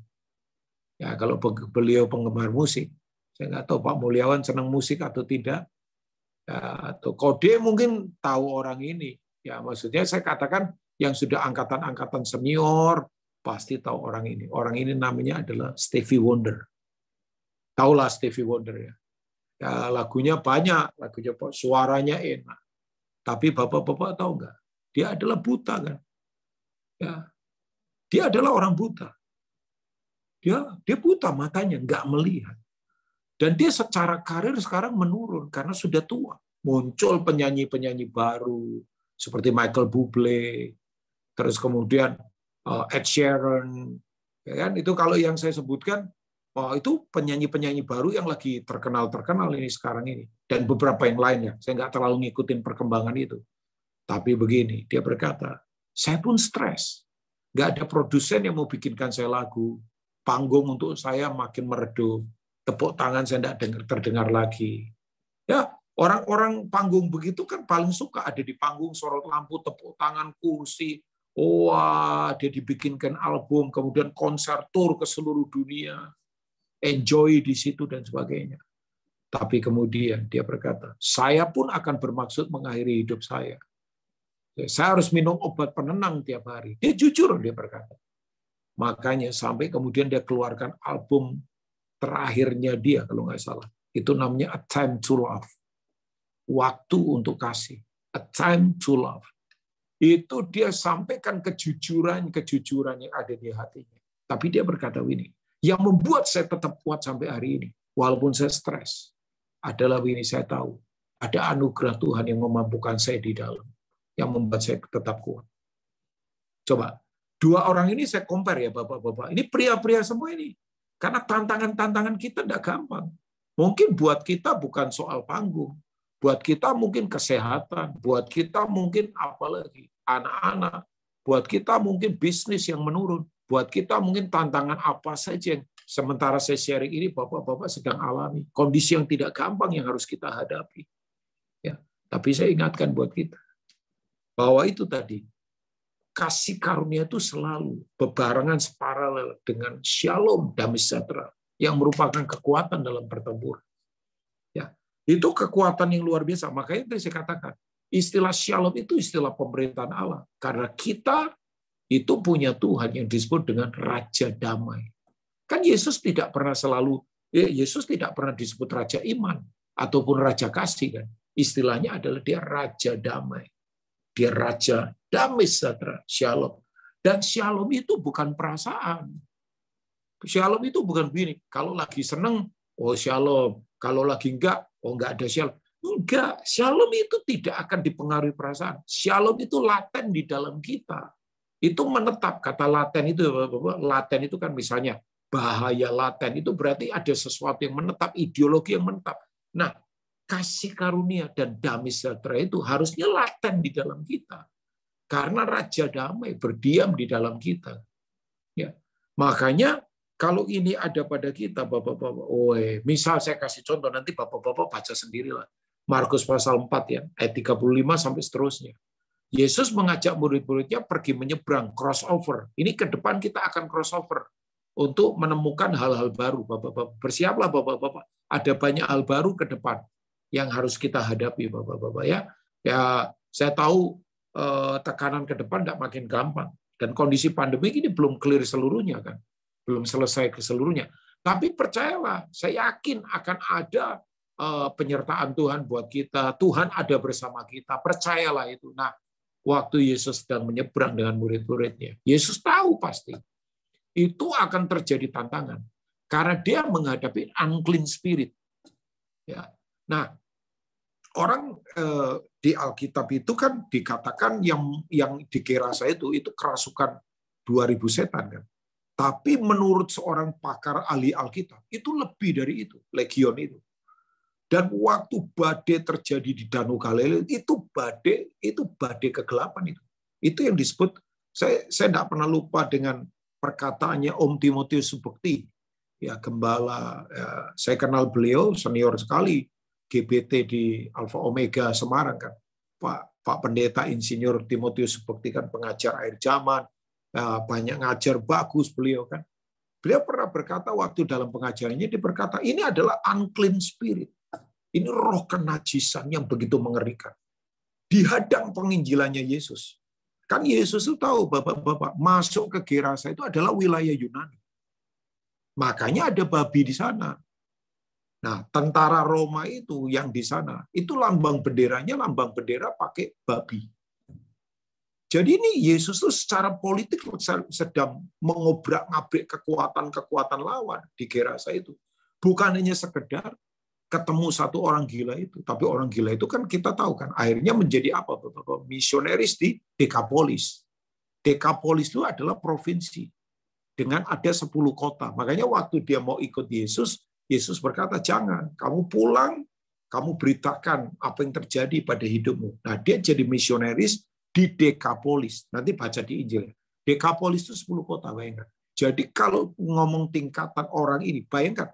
[SPEAKER 5] Ya, kalau beliau penggemar musik, saya nggak tahu Pak Mulyawan senang musik atau tidak. Ya, atau Kode mungkin tahu orang ini. Ya, maksudnya saya katakan yang sudah angkatan-angkatan senior pasti tahu orang ini. Orang ini namanya adalah Stevie Wonder. Taulah Stevie Wonder ya. Ya, lagunya banyak, lagunya suaranya enak. Tapi bapak-bapak tahu nggak? Dia adalah buta kan? Ya, dia adalah orang buta. Dia buta matanya, nggak melihat. Dan dia secara karir sekarang menurun karena sudah tua. Muncul penyanyi-penyanyi baru seperti Michael Bublé, terus kemudian Ed Sheeran, ya kan? Itu kalau yang saya sebutkan, itu penyanyi-penyanyi baru yang lagi terkenal ini sekarang ini. Dan beberapa yang lainnya. Saya nggak terlalu ngikutin perkembangan itu. Tapi begini, dia berkata, saya pun stres. Nggak ada produsen yang mau bikinkan saya lagu. Panggung untuk saya makin meredup. Tepuk tangan saya tidak terdengar lagi. Ya, orang-orang panggung begitu kan paling suka ada di panggung, sorot lampu, tepuk tangan, kursi. Wah, dia dibikinkan album, kemudian konser tour ke seluruh dunia. Enjoy di situ dan sebagainya. Tapi kemudian dia berkata, saya pun akan bermaksud mengakhiri hidup saya. Saya harus minum obat penenang tiap hari. Dia jujur, dia berkata. Makanya sampai kemudian dia keluarkan album terakhirnya dia, kalau nggak salah. Itu namanya A Time to Love. Waktu untuk kasih. A Time to Love. Itu dia sampaikan kejujuran yang ada di hatinya. Tapi dia berkata ini, yang membuat saya tetap kuat sampai hari ini, walaupun saya stres, adalah ini saya tahu, ada anugerah Tuhan yang memampukan saya di dalam, yang membuat saya tetap kuat. Coba, dua orang ini saya compare ya Bapak-Bapak. Ini pria-pria semua ini. Karena tantangan-tantangan kita tidak gampang. Mungkin buat kita bukan soal panggung. Buat kita mungkin kesehatan. Buat kita mungkin apalagi anak-anak. Buat kita mungkin bisnis yang menurun. Buat kita mungkin tantangan apa saja yang sementara saya sharing ini Bapak-Bapak sedang alami. Kondisi yang tidak gampang yang harus kita hadapi. Ya, tapi saya ingatkan buat kita. Bahwa itu tadi. Kasih karunia itu selalu bebarengan separalel dengan shalom, damai sejahtera yang merupakan kekuatan dalam pertempuran. Ya, itu kekuatan yang luar biasa. Makanya tadi saya katakan, istilah shalom itu istilah pemerintahan Allah. Karena kita itu punya Tuhan yang disebut dengan Raja Damai. Kan Yesus tidak pernah disebut Raja Iman ataupun Raja Kasih kan. Istilahnya adalah dia Raja Damai. Dia Raja Damai Sejahtera, Shalom. Dan Shalom itu bukan perasaan. Shalom itu bukan begini. Kalau lagi senang, oh Shalom. Kalau lagi enggak ada Shalom. Enggak, Shalom itu tidak akan dipengaruhi perasaan. Shalom itu laten di dalam kita. Itu menetap. Kata laten itu kan misalnya bahaya laten. Itu berarti ada sesuatu yang menetap, ideologi yang menetap. Nah, kasih karunia dan damai sejahtera itu harusnya laten di dalam kita. Karena Raja Damai berdiam di dalam kita. Ya. Makanya kalau ini ada pada kita, Bapak-bapak, misal saya kasih contoh, nanti Bapak-bapak baca sendirilah. Markus pasal 4 ya, ayat 35 sampai seterusnya. Yesus mengajak murid-muridnya pergi menyeberang, crossover. Ini ke depan kita akan crossover untuk menemukan hal-hal baru. Bapak-bapak, bersiaplah Bapak-bapak. Ada banyak hal baru ke depan yang harus kita hadapi, Bapak-bapak ya. Ya, saya tahu tekanan ke depan tidak makin gampang. Dan kondisi pandemi ini belum clear seluruhnya kan. Belum selesai keseluruhnya. Tapi percayalah, saya yakin akan ada penyertaan Tuhan buat kita. Tuhan ada bersama kita. Percayalah itu. Nah, waktu Yesus sedang menyeberang dengan murid-muridnya, Yesus tahu pasti itu akan terjadi tantangan. Karena dia menghadapi unclean spirit. Ya. Nah, orang di Alkitab itu kan dikatakan yang di Gerasa itu kerasukan 2000 setan kan. Tapi menurut seorang pakar ahli Alkitab itu lebih dari itu, legion itu. Dan waktu badai terjadi di Danau Galilea itu badai kegelapan itu. Itu yang disebut, saya tidak pernah lupa dengan perkataannya Om Timotius Subekti, ya gembala. Ya, saya kenal beliau senior sekali. GBT di Alpha Omega Semarang kan, Pak Pendeta Insinyur Timotius Subekti kan pengajar akhir zaman, banyak ngajar bagus beliau kan. Beliau pernah berkata waktu dalam pengajarannya dia berkata ini adalah unclean spirit, ini roh kenajisan yang begitu mengerikan. Dihadang penginjilannya Yesus, kan Yesus itu tahu Bapak-bapak masuk ke Gerasa itu adalah wilayah Yunani, makanya ada babi di sana. Nah, tentara Roma itu yang di sana, itu lambang benderanya lambang bendera pakai babi. Jadi ini Yesus tuh secara politik sedang mengobrak-ngabrik kekuatan-kekuatan lawan di Gerasa itu. Bukan hanya sekedar ketemu satu orang gila itu, tapi orang gila itu kan kita tahu kan, akhirnya menjadi apa? Misionaris di Dekapolis. Dekapolis itu adalah provinsi dengan ada 10 kota. Makanya waktu dia mau ikut Yesus, Yesus berkata, jangan, kamu pulang, kamu beritakan apa yang terjadi pada hidupmu. Nah, dia jadi misionaris di Dekapolis. Nanti baca di Injil. Dekapolis itu 10 kota, bayangkan. Jadi kalau ngomong tingkatan orang ini, bayangkan,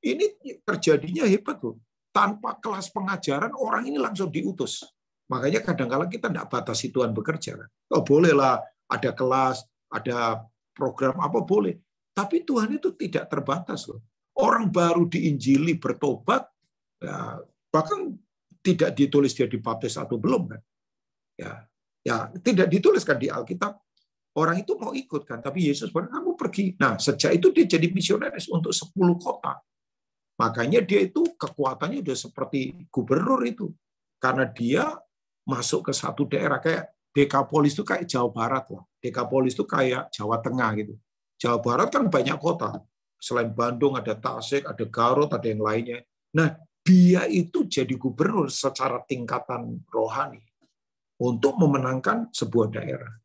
[SPEAKER 5] ini terjadinya hebat loh. Tanpa kelas pengajaran, orang ini langsung diutus. Makanya kadang-kadang kita tidak batasi Tuhan bekerja. Oh, bolehlah, ada kelas, ada program apa, boleh. Tapi Tuhan itu tidak terbatas loh. Orang baru diinjili bertobat, ya, bahkan tidak ditulis dia dibaptis atau belum kan? Ya, tidak dituliskan di Alkitab. Orang itu mau ikut kan, tapi Yesus bilang kamu pergi. Nah, sejak itu dia jadi misionaris untuk 10 kota. Makanya dia itu kekuatannya udah seperti gubernur itu, karena dia masuk ke satu daerah kayak Dekapolis itu kayak Jawa Barat lah. Dekapolis itu kayak Jawa Tengah gitu. Jawa Barat kan banyak kota. Selain Bandung ada Tasik, ada Garut, ada yang lainnya. Nah, dia itu jadi gubernur secara tingkatan rohani untuk memenangkan sebuah daerah.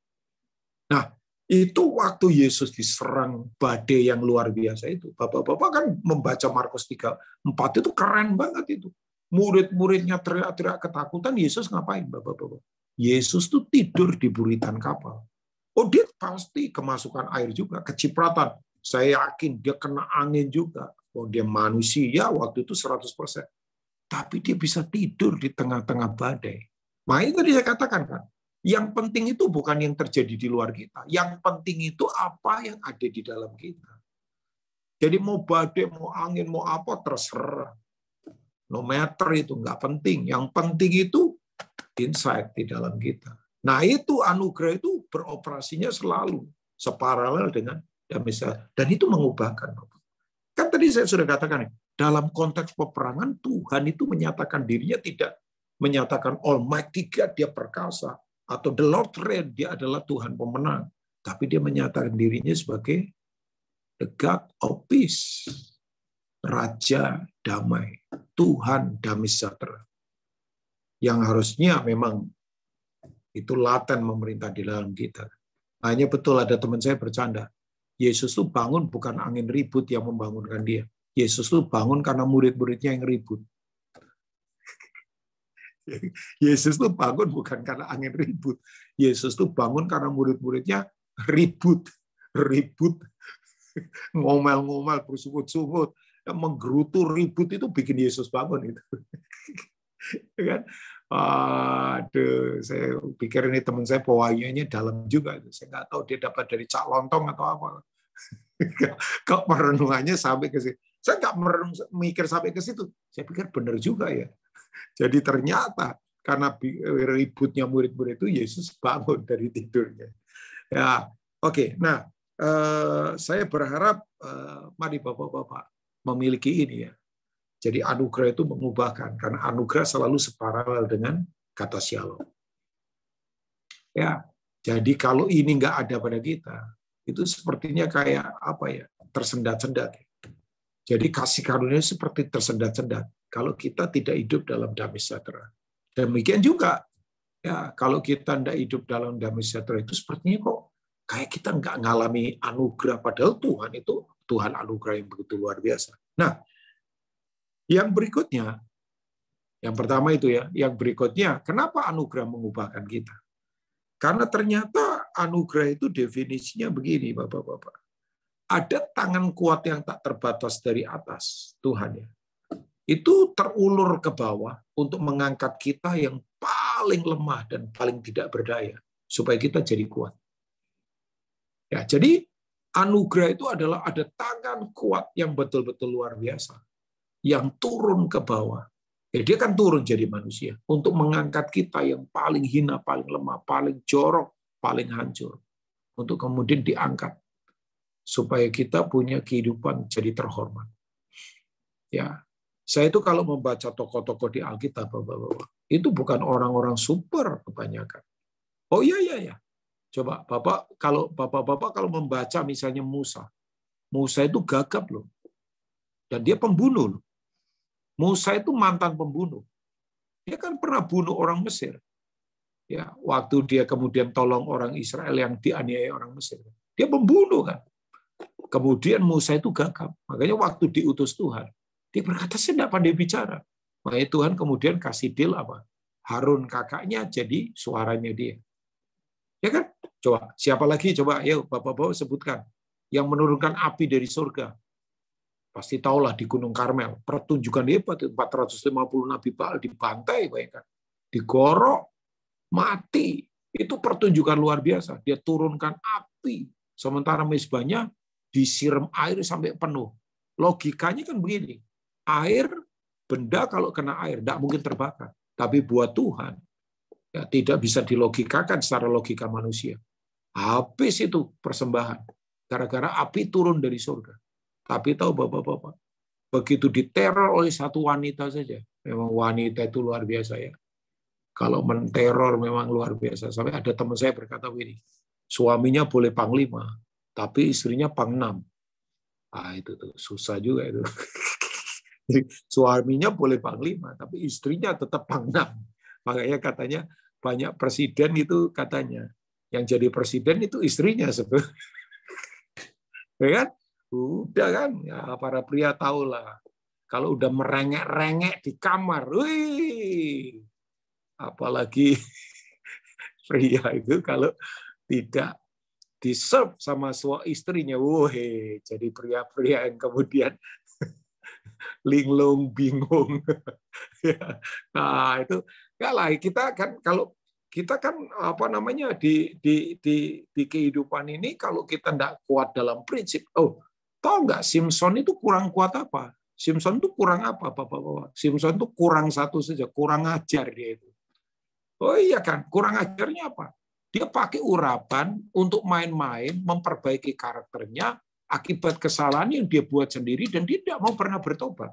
[SPEAKER 5] Nah, itu waktu Yesus diserang badai yang luar biasa itu. Bapak-bapak kan membaca Markus 3:4 itu keren banget itu. Murid-muridnya teriak-teriak ketakutan, Yesus ngapain, Bapak-bapak? Yesus tuh tidur di buritan kapal. Oh, dia pasti kemasukan air juga, kecipratan. Saya yakin dia kena angin juga. Oh, dia manusia waktu itu 100%. Tapi dia bisa tidur di tengah-tengah badai. Makanya tadi saya katakan kan, yang penting itu bukan yang terjadi di luar kita. Yang penting itu apa yang ada di dalam kita. Jadi mau badai, mau angin, mau apa, terserah. No matter itu, nggak penting. Yang penting itu insight di dalam kita. Nah itu anugerah itu beroperasinya selalu separalel dengan damai sejahtera. Dan itu mengubahkan. Kan tadi saya sudah katakan, dalam konteks peperangan, Tuhan itu menyatakan dirinya tidak menyatakan Almighty God, dia perkasa, atau the Lord Reign, dia adalah Tuhan pemenang. Tapi dia menyatakan dirinya sebagai the God of Peace, Raja Damai, Tuhan Damai Sejahtera. Yang harusnya memang itu laten memerintah di dalam kita. Hanya betul ada teman saya bercanda, Yesus itu bangun bukan angin ribut yang membangunkan dia. Yesus itu bangun karena murid-muridnya yang ribut. Yesus tuh bangun bukan karena angin ribut. Yesus tuh bangun karena murid-muridnya ribut, ngomel-ngomel, bersungut-sungut, menggerutu, ribut itu bikin Yesus bangun itu. Kan? Aduh, saya pikir ini teman saya pewahyunya dalam juga. Saya nggak tahu dia dapat dari Cak Lontong atau apa. Kok merenungannya sampai ke situ. Saya nggak mikir sampai ke situ. Saya pikir benar juga ya. Jadi ternyata karena ributnya murid-murid itu Yesus bangun dari tidurnya. Ya, oke. Nah, saya berharap mari Bapak-bapak memiliki ini ya. Jadi anugerah itu mengubahkan, karena anugerah selalu separalel dengan kata shalom. Ya, jadi kalau ini nggak ada pada kita, itu sepertinya kayak apa ya, tersendat-sendat. Jadi kasih karunia seperti tersendat-sendat kalau kita tidak hidup dalam damai sejahtera. Demikian juga, ya kalau kita tidak hidup dalam damai sejahtera itu sepertinya kok kayak kita nggak ngalami anugerah, padahal Tuhan itu Tuhan anugerah yang begitu luar biasa. Nah, yang berikutnya, yang pertama itu ya, yang berikutnya, kenapa anugerah mengubahkan kita? Karena ternyata anugerah itu definisinya begini, Bapak-bapak. Ada tangan kuat yang tak terbatas dari atas, Tuhan ya. Itu terulur ke bawah untuk mengangkat kita yang paling lemah dan paling tidak berdaya, supaya kita jadi kuat. Ya, jadi anugerah itu adalah ada tangan kuat yang betul-betul luar biasa, yang turun ke bawah. Ya, dia kan turun jadi manusia untuk mengangkat kita yang paling hina, paling lemah, paling jorok, paling hancur, untuk kemudian diangkat supaya kita punya kehidupan jadi terhormat. Ya, saya itu kalau membaca tokoh-tokoh di Alkitab, Bapak-bapak, itu bukan orang-orang super kebanyakan. Oh iya. Coba Bapak-bapak kalau membaca misalnya Musa itu gagap loh. Dan dia pembunuh loh. Musa itu mantan pembunuh. Dia kan pernah bunuh orang Mesir. Ya, waktu dia kemudian tolong orang Israel yang dianiaya orang Mesir. Dia pembunuh kan. Kemudian Musa itu gagap. Makanya waktu diutus Tuhan, dia berkata, saya tidak pandai bicara. Makanya Tuhan kemudian kasih deal apa? Harun kakaknya jadi suaranya dia. Ya kan? Coba, siapa lagi? Coba, ayo Bapak-bapak sebutkan. Yang menurunkan api dari surga. Pasti tahulah di Gunung Karmel, pertunjukan hebat, 450 Nabi Baal dibantai, bayangkan, digorok, mati. Itu pertunjukan luar biasa. Dia turunkan api, sementara mezbahnya disiram air sampai penuh. Logikanya kan begini, air, benda kalau kena air, tidak mungkin terbakar. Tapi buat Tuhan, ya, tidak bisa dilogikakan secara logika manusia. Habis itu persembahan, gara-gara api turun dari surga. Tapi tahu Bapak-bapak, begitu diteror oleh satu wanita saja, memang wanita itu luar biasa ya. Kalau menteror memang luar biasa. Sampai ada teman saya berkata begini, suaminya boleh panglima, tapi istrinya pangnam. Itu tuh susah juga itu. Suaminya boleh panglima, tapi istrinya tetap pangnam. Makanya katanya banyak presiden itu katanya, yang jadi presiden itu istrinya sebetulnya. Ya kan? Udah kan, ya para pria tahulah. Kalau udah merengek-rengek di kamar, wih, apalagi pria itu kalau tidak diserve sama istrinya, wih, jadi pria-pria yang kemudian linglung, bingung. Nah itu, ya lah kita kan kalau kita kan apa namanya di kehidupan ini kalau kita tidak kuat dalam prinsip, tahu nggak Simpson itu kurang kuat apa? Simpson itu kurang apa, Bapak-bapak? Simpson itu kurang satu saja, kurang ajar dia itu. Oh iya kan, kurang ajarnya apa? Dia pakai urapan untuk main-main, memperbaiki karakternya akibat kesalahan yang dia buat sendiri dan dia tidak mau pernah bertobat.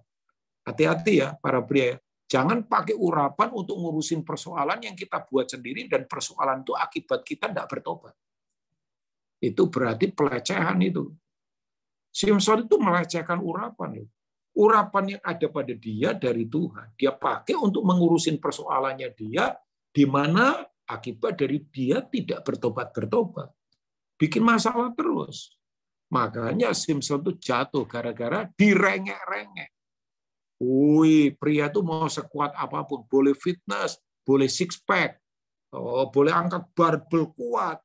[SPEAKER 5] Hati-hati ya para pria. Jangan pakai urapan untuk ngurusin persoalan yang kita buat sendiri dan persoalan itu akibat kita tidak bertobat. Itu berarti pelecehan itu. Simpson itu melecehkan urapan. Urapan yang ada pada dia dari Tuhan. Dia pakai untuk mengurusin persoalannya dia, di mana akibat dari dia tidak bertobat-bertobat. Bikin masalah terus. Makanya Simpson itu jatuh gara-gara direngek-rengek. Wih, pria itu mau sekuat apapun, boleh fitness, boleh six pack, boleh angkat barbel kuat.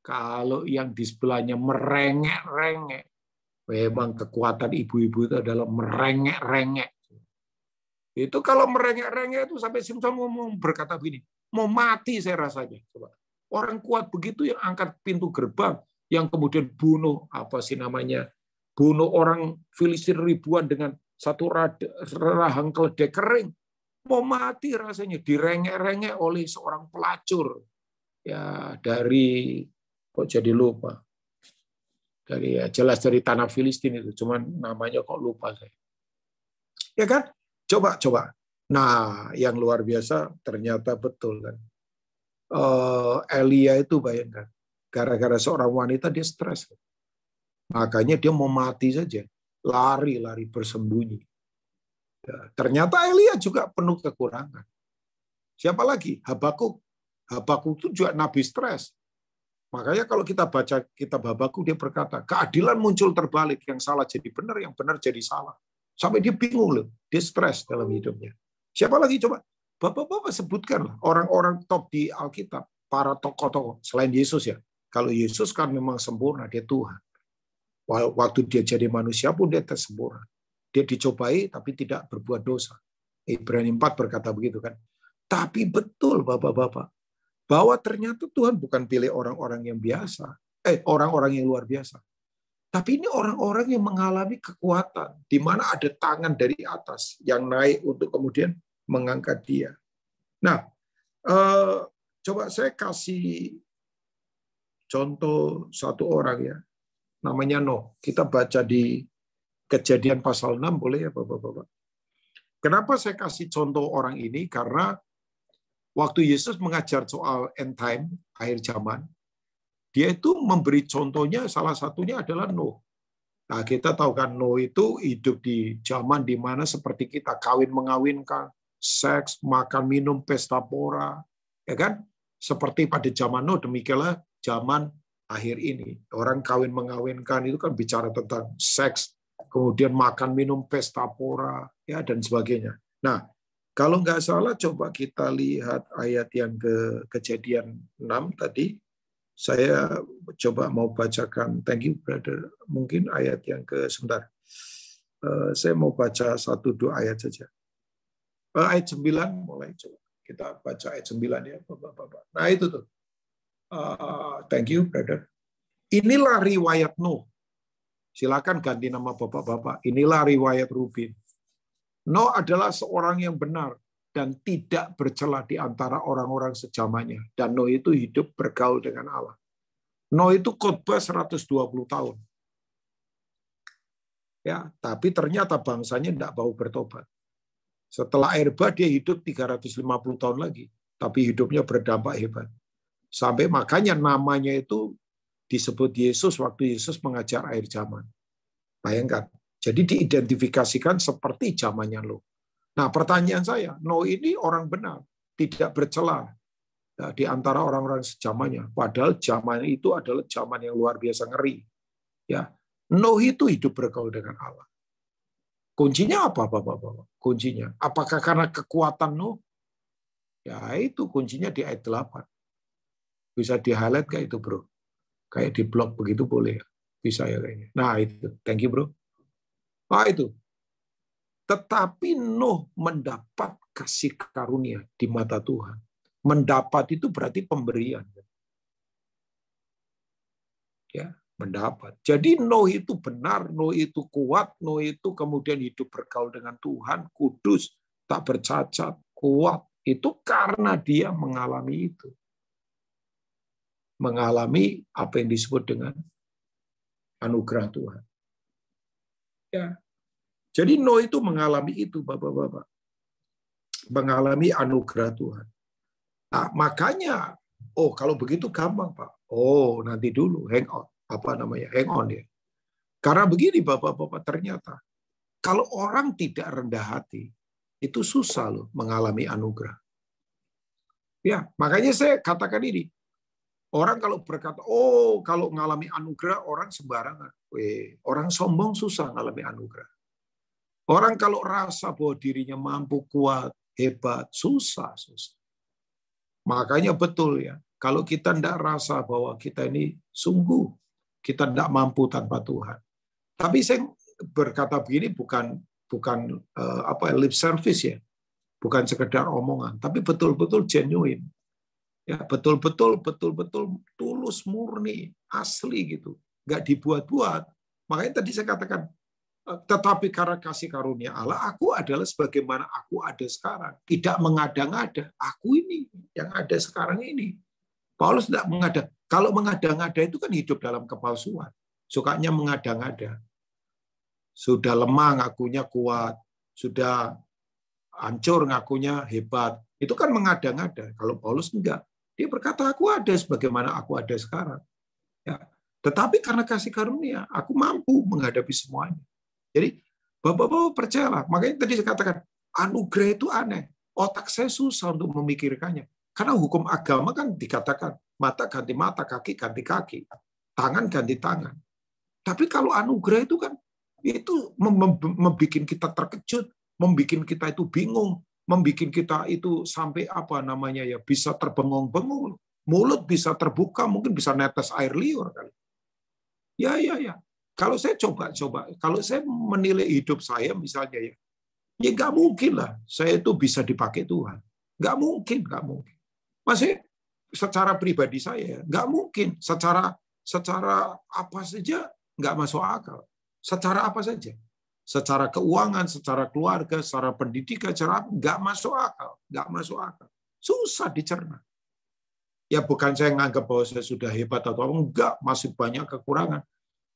[SPEAKER 5] Kalau yang di sebelahnya merengek-rengek, memang kekuatan ibu-ibu itu adalah merengek-rengek. Itu kalau merengek-rengek itu sampai Simpson ngomong berkata begini, mau mati saya rasanya. Coba. Orang kuat begitu yang angkat pintu gerbang, yang kemudian bunuh bunuh orang Filistin ribuan dengan satu rahang keledai kering. Mau mati rasanya, direngek-rengek oleh seorang pelacur. Ya, dari kok jadi lupa. Dari jelas dari tanah Filistin itu, cuman namanya kok lupa saya. Ya kan? Coba. Nah, yang luar biasa ternyata betul kan. Elia itu bayangkan, gara-gara seorang wanita dia stres. Makanya dia mau mati saja, lari bersembunyi. Ya, ternyata Elia juga penuh kekurangan. Siapa lagi? Habakuk. Habakuk itu juga nabi stres. Makanya kalau kita baca kitab Habakuk, dia berkata, keadilan muncul terbalik, yang salah jadi benar, yang benar jadi salah. Sampai dia bingung loh, dia stres dalam hidupnya. Siapa lagi coba? Bapak-bapak sebutkan orang-orang top di Alkitab, para tokoh-tokoh selain Yesus ya. Kalau Yesus kan memang sempurna, dia Tuhan. Waktu dia jadi manusia pun dia sempurna. Dia dicobai tapi tidak berbuat dosa. Ibrani 4 berkata begitu kan. Tapi betul Bapak-bapak, bahwa ternyata Tuhan bukan pilih orang-orang yang biasa, orang-orang yang luar biasa. Tapi ini orang-orang yang mengalami kekuatan, di mana ada tangan dari atas yang naik untuk kemudian mengangkat dia. Nah, coba saya kasih contoh satu orang ya, namanya Noh. Kita baca di Kejadian pasal 6, boleh ya Bapak-bapak? Kenapa saya kasih contoh orang ini? Karena waktu Yesus mengajar soal end time, akhir zaman, dia itu memberi contohnya, salah satunya adalah Nuh. Nah, kita tahu kan Nuh itu hidup di zaman di mana seperti kita kawin-mengawinkan, seks, makan, minum, pesta pora, ya kan? Seperti pada zaman Nuh, demikianlah zaman akhir ini. Orang kawin-mengawinkan itu kan bicara tentang seks, kemudian makan, minum, pesta pora, ya dan sebagainya. Nah, kalau nggak salah, coba kita lihat ayat yang Kejadian 6 tadi. Saya coba mau bacakan, thank you brother, mungkin ayat yang sebentar. Saya mau baca 1-2 ayat saja. Ayat 9, mulai coba. Kita baca ayat 9 ya, Bapak-bapak. Nah itu tuh. Thank you brother. Inilah riwayat Nuh. Silakan ganti nama Bapak-bapak. Inilah riwayat Rubin. Nuh adalah seorang yang benar dan tidak bercela di antara orang-orang sejamannya. Dan Nuh itu hidup bergaul dengan Allah. Nuh itu khotbah 120 tahun. Ya, tapi ternyata bangsanya tidak mau bertobat. Setelah air bah dia hidup 350 tahun lagi, tapi hidupnya berdampak hebat. Sampai makanya namanya itu disebut Yesus waktu Yesus mengajar akhir zaman. Bayangkan. Jadi diidentifikasikan seperti zamannya Nuh. Nah, pertanyaan saya, Nuh ini orang benar, tidak bercela di antara orang-orang sejamannya. Padahal zaman itu adalah zaman yang luar biasa ngeri. Ya, Nuh itu hidup bergaul dengan Allah. Kuncinya apa, Bapak-bapak? Kuncinya, apakah karena kekuatan Nuh? Ya, itu kuncinya di ayat 8. Bisa di-highlight kayak itu, bro? Kayak di blog begitu boleh. Bisa ya kayaknya. Nah, itu. Thank you, bro. Nah, itu. Tetapi Nuh mendapat kasih karunia di mata Tuhan. Mendapat itu berarti pemberian. Ya, mendapat. Jadi Nuh itu benar, Nuh itu kuat, Nuh itu kemudian hidup bergaul dengan Tuhan, kudus, tak bercacat, kuat. Itu karena dia mengalami itu. Mengalami apa yang disebut dengan anugerah Tuhan. Ya. Jadi Nuh itu mengalami itu, Bapak-bapak. Mengalami anugerah Tuhan. Nah, makanya, kalau begitu gampang, Pak. Nanti dulu, hang on ya. Karena begini, Bapak-bapak, ternyata kalau orang tidak rendah hati, itu susah loh mengalami anugerah. Ya, makanya saya katakan ini. Orang kalau berkata, kalau mengalami anugerah, orang sembarangan. Orang sombong susah mengalami anugerah. Orang kalau rasa bahwa dirinya mampu, kuat, hebat, susah. Makanya betul ya, kalau kita tidak rasa bahwa kita ini sungguh, kita tidak mampu tanpa Tuhan. Tapi saya berkata begini bukan lip service ya, bukan sekedar omongan, tapi betul-betul genuine. Ya, betul-betul tulus, murni, asli gitu. Nggak dibuat-buat. Makanya tadi saya katakan, tetapi karena kasih karunia Allah, aku adalah sebagaimana aku ada sekarang. Tidak mengada-ngada. Aku ini yang ada sekarang ini. Paulus tidak mengada. Kalau mengada-ngada itu kan hidup dalam kepalsuan. Sukanya mengada-ngada. Sudah lemah ngakunya kuat. Sudah hancur ngakunya hebat. Itu kan mengada-ngada. Kalau Paulus enggak. Dia berkata, aku ada sebagaimana aku ada sekarang. Ya. Tetapi karena kasih karunia, aku mampu menghadapi semuanya. Jadi, Bapak-Bapak percayalah. Makanya tadi saya katakan, anugerah itu aneh. Otak saya susah untuk memikirkannya. Karena hukum agama kan dikatakan, mata ganti mata, kaki ganti kaki, tangan ganti tangan. Tapi kalau anugerah itu kan, itu membuat kita terkejut, membuat kita itu bingung, membuat kita itu sampai bisa terbengong-bengong. Mulut bisa terbuka, mungkin bisa netes air liur kali. Ya. Kalau saya coba, kalau saya menilai hidup saya misalnya ya nggak mungkin lah saya itu bisa dipakai Tuhan. Nggak mungkin. Maksudnya secara pribadi saya nggak mungkin. Secara apa saja nggak masuk akal. Secara apa saja. Secara keuangan, secara keluarga, secara pendidikan, nggak masuk akal. Susah dicerna. Ya bukan saya nganggap bahwa saya sudah hebat atau apa, enggak, masih banyak kekurangan.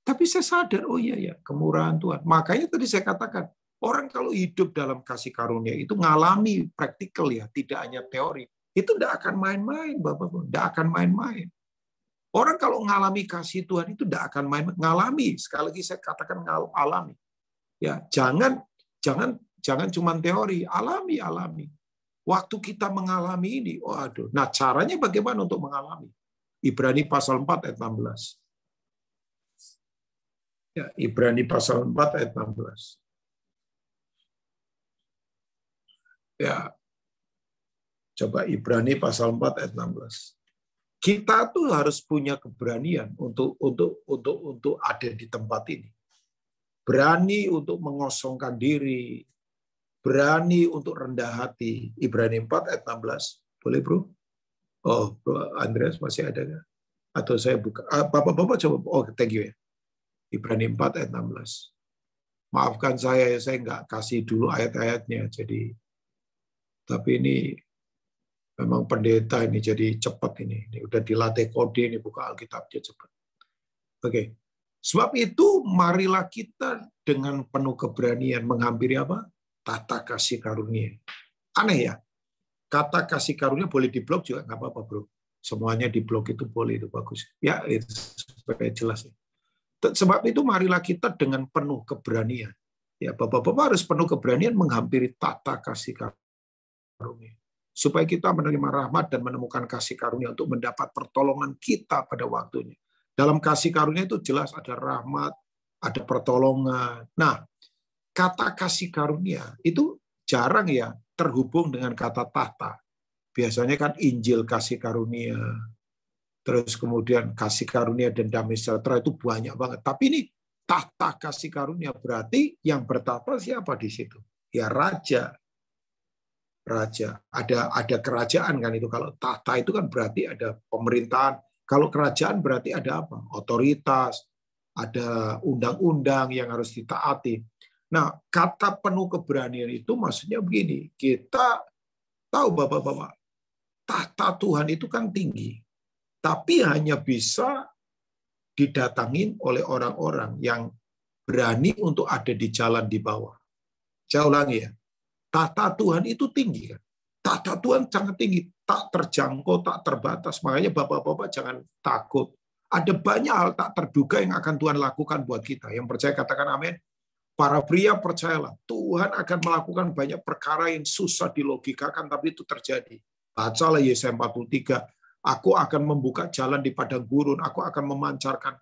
[SPEAKER 5] Tapi saya sadar, oh iya, kemurahan Tuhan. Makanya tadi saya katakan, orang kalau hidup dalam kasih karunia itu ngalami praktikal ya, tidak hanya teori. Itu tidak akan main-main, Bapak-Bapak. Tidak akan main-main. Orang kalau ngalami kasih Tuhan itu tidak akan main-main. Ngalami, sekali lagi saya katakan alami. Ya, jangan cuma teori, alami. Waktu kita mengalami ini, waduh. Nah, caranya bagaimana untuk mengalami? Ibrani pasal 4 ayat 16. Ya, Ibrani pasal 4 ayat 16. Ya. Coba Ibrani pasal 4 ayat 16. Kita tuh harus punya keberanian untuk ada di tempat ini. Berani untuk mengosongkan diri, berani untuk rendah hati. Ibrani 4 ayat 16. Boleh, Bro? Oh, Bro Andreas masih ada nggak? Atau saya buka. Bapak-bapak coba. Oh, thank you ya. Ibrani 4 ayat 16. Maafkan saya nggak kasih dulu ayat-ayatnya. Tapi ini memang pendeta ini jadi cepat ini. Ini udah dilatih kode ini buka Alkitabnya cepat. Oke. Sebab itu marilah kita dengan penuh keberanian menghampiri apa? Tata kasih karunia. Aneh ya. Kata kasih karunia boleh diblok juga nggak apa-apa, Bro. Semuanya diblok itu boleh, itu bagus. Ya, itu supaya jelas ya. Sebab itu marilah kita dengan penuh keberanian. Ya, Bapak-bapak harus penuh keberanian menghampiri tata kasih karunia. Supaya kita menerima rahmat dan menemukan kasih karunia untuk mendapat pertolongan kita pada waktunya. Dalam kasih karunia itu jelas ada rahmat, ada pertolongan. Nah, kata kasih karunia itu jarang ya terhubung dengan kata tahta. Biasanya kan Injil kasih karunia, terus kemudian kasih karunia dan damai sejahtera itu banyak banget. Tapi ini tahta kasih karunia berarti yang bertahta siapa di situ? Ya raja. Ada kerajaan kan itu. Kalau tahta itu kan berarti ada pemerintahan. Kalau kerajaan berarti ada apa? Otoritas, ada undang-undang yang harus ditaati. Nah, kata penuh keberanian itu maksudnya begini. Kita tahu Bapak-bapak, tahta Tuhan itu kan tinggi. Tapi hanya bisa didatangin oleh orang-orang yang berani untuk ada di jalan di bawah. Saya ulangi ya. Tahta Tuhan itu tinggi kan. Tahta Tuhan sangat tinggi, tak terjangkau, tak terbatas. Makanya Bapak-bapak jangan takut. Ada banyak hal tak terduga yang akan Tuhan lakukan buat kita. Yang percaya katakan amin. Para pria percayalah, Tuhan akan melakukan banyak perkara yang susah dilogikakan, tapi itu terjadi. Bacalah Yesaya 43. Aku akan membuka jalan di padang gurun. Aku akan memancarkan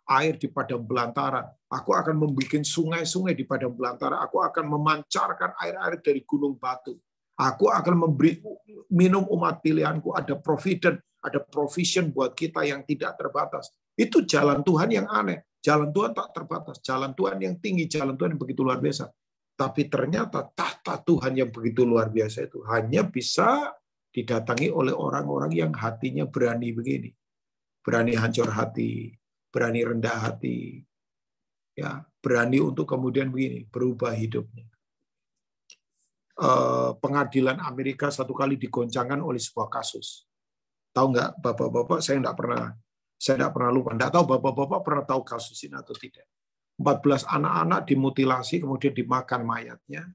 [SPEAKER 5] air di padang belantara. Aku akan membuat sungai-sungai di padang belantara. Aku akan memancarkan air-air dari gunung batu. Aku akan memberi minum umat pilihanku. Ada provision buat kita yang tidak terbatas. Itu jalan Tuhan yang aneh. Jalan Tuhan tak terbatas. Jalan Tuhan yang tinggi. Jalan Tuhan yang begitu luar biasa. Tapi ternyata tahta Tuhan yang begitu luar biasa itu hanya bisa didatangi oleh orang-orang yang hatinya berani begini. Berani hancur hati. Berani rendah hati, ya, berani untuk kemudian begini, berubah hidupnya. Pengadilan Amerika satu kali digoncangkan oleh sebuah kasus. Tahu nggak, bapak-bapak? Saya nggak pernah lupa. Nggak tahu bapak-bapak pernah tahu kasus ini atau tidak. 14 anak-anak dimutilasi, kemudian dimakan mayatnya.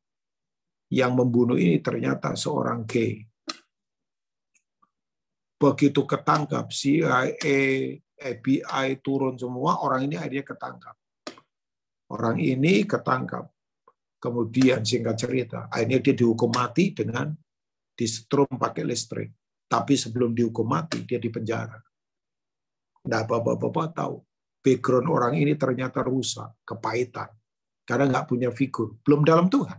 [SPEAKER 5] Yang membunuh ini ternyata seorang gay. Begitu ketangkap, CIA, FBI turun semua, orang ini akhirnya ketangkap. Orang ini ketangkap. Kemudian singkat cerita, akhirnya dia dihukum mati dengan disetrum pakai listrik. Tapi sebelum dihukum mati, dia dipenjara. Nah, bapak-bapak tahu, background orang ini ternyata rusak, kepahitan. Karena nggak punya figur, belum dalam Tuhan.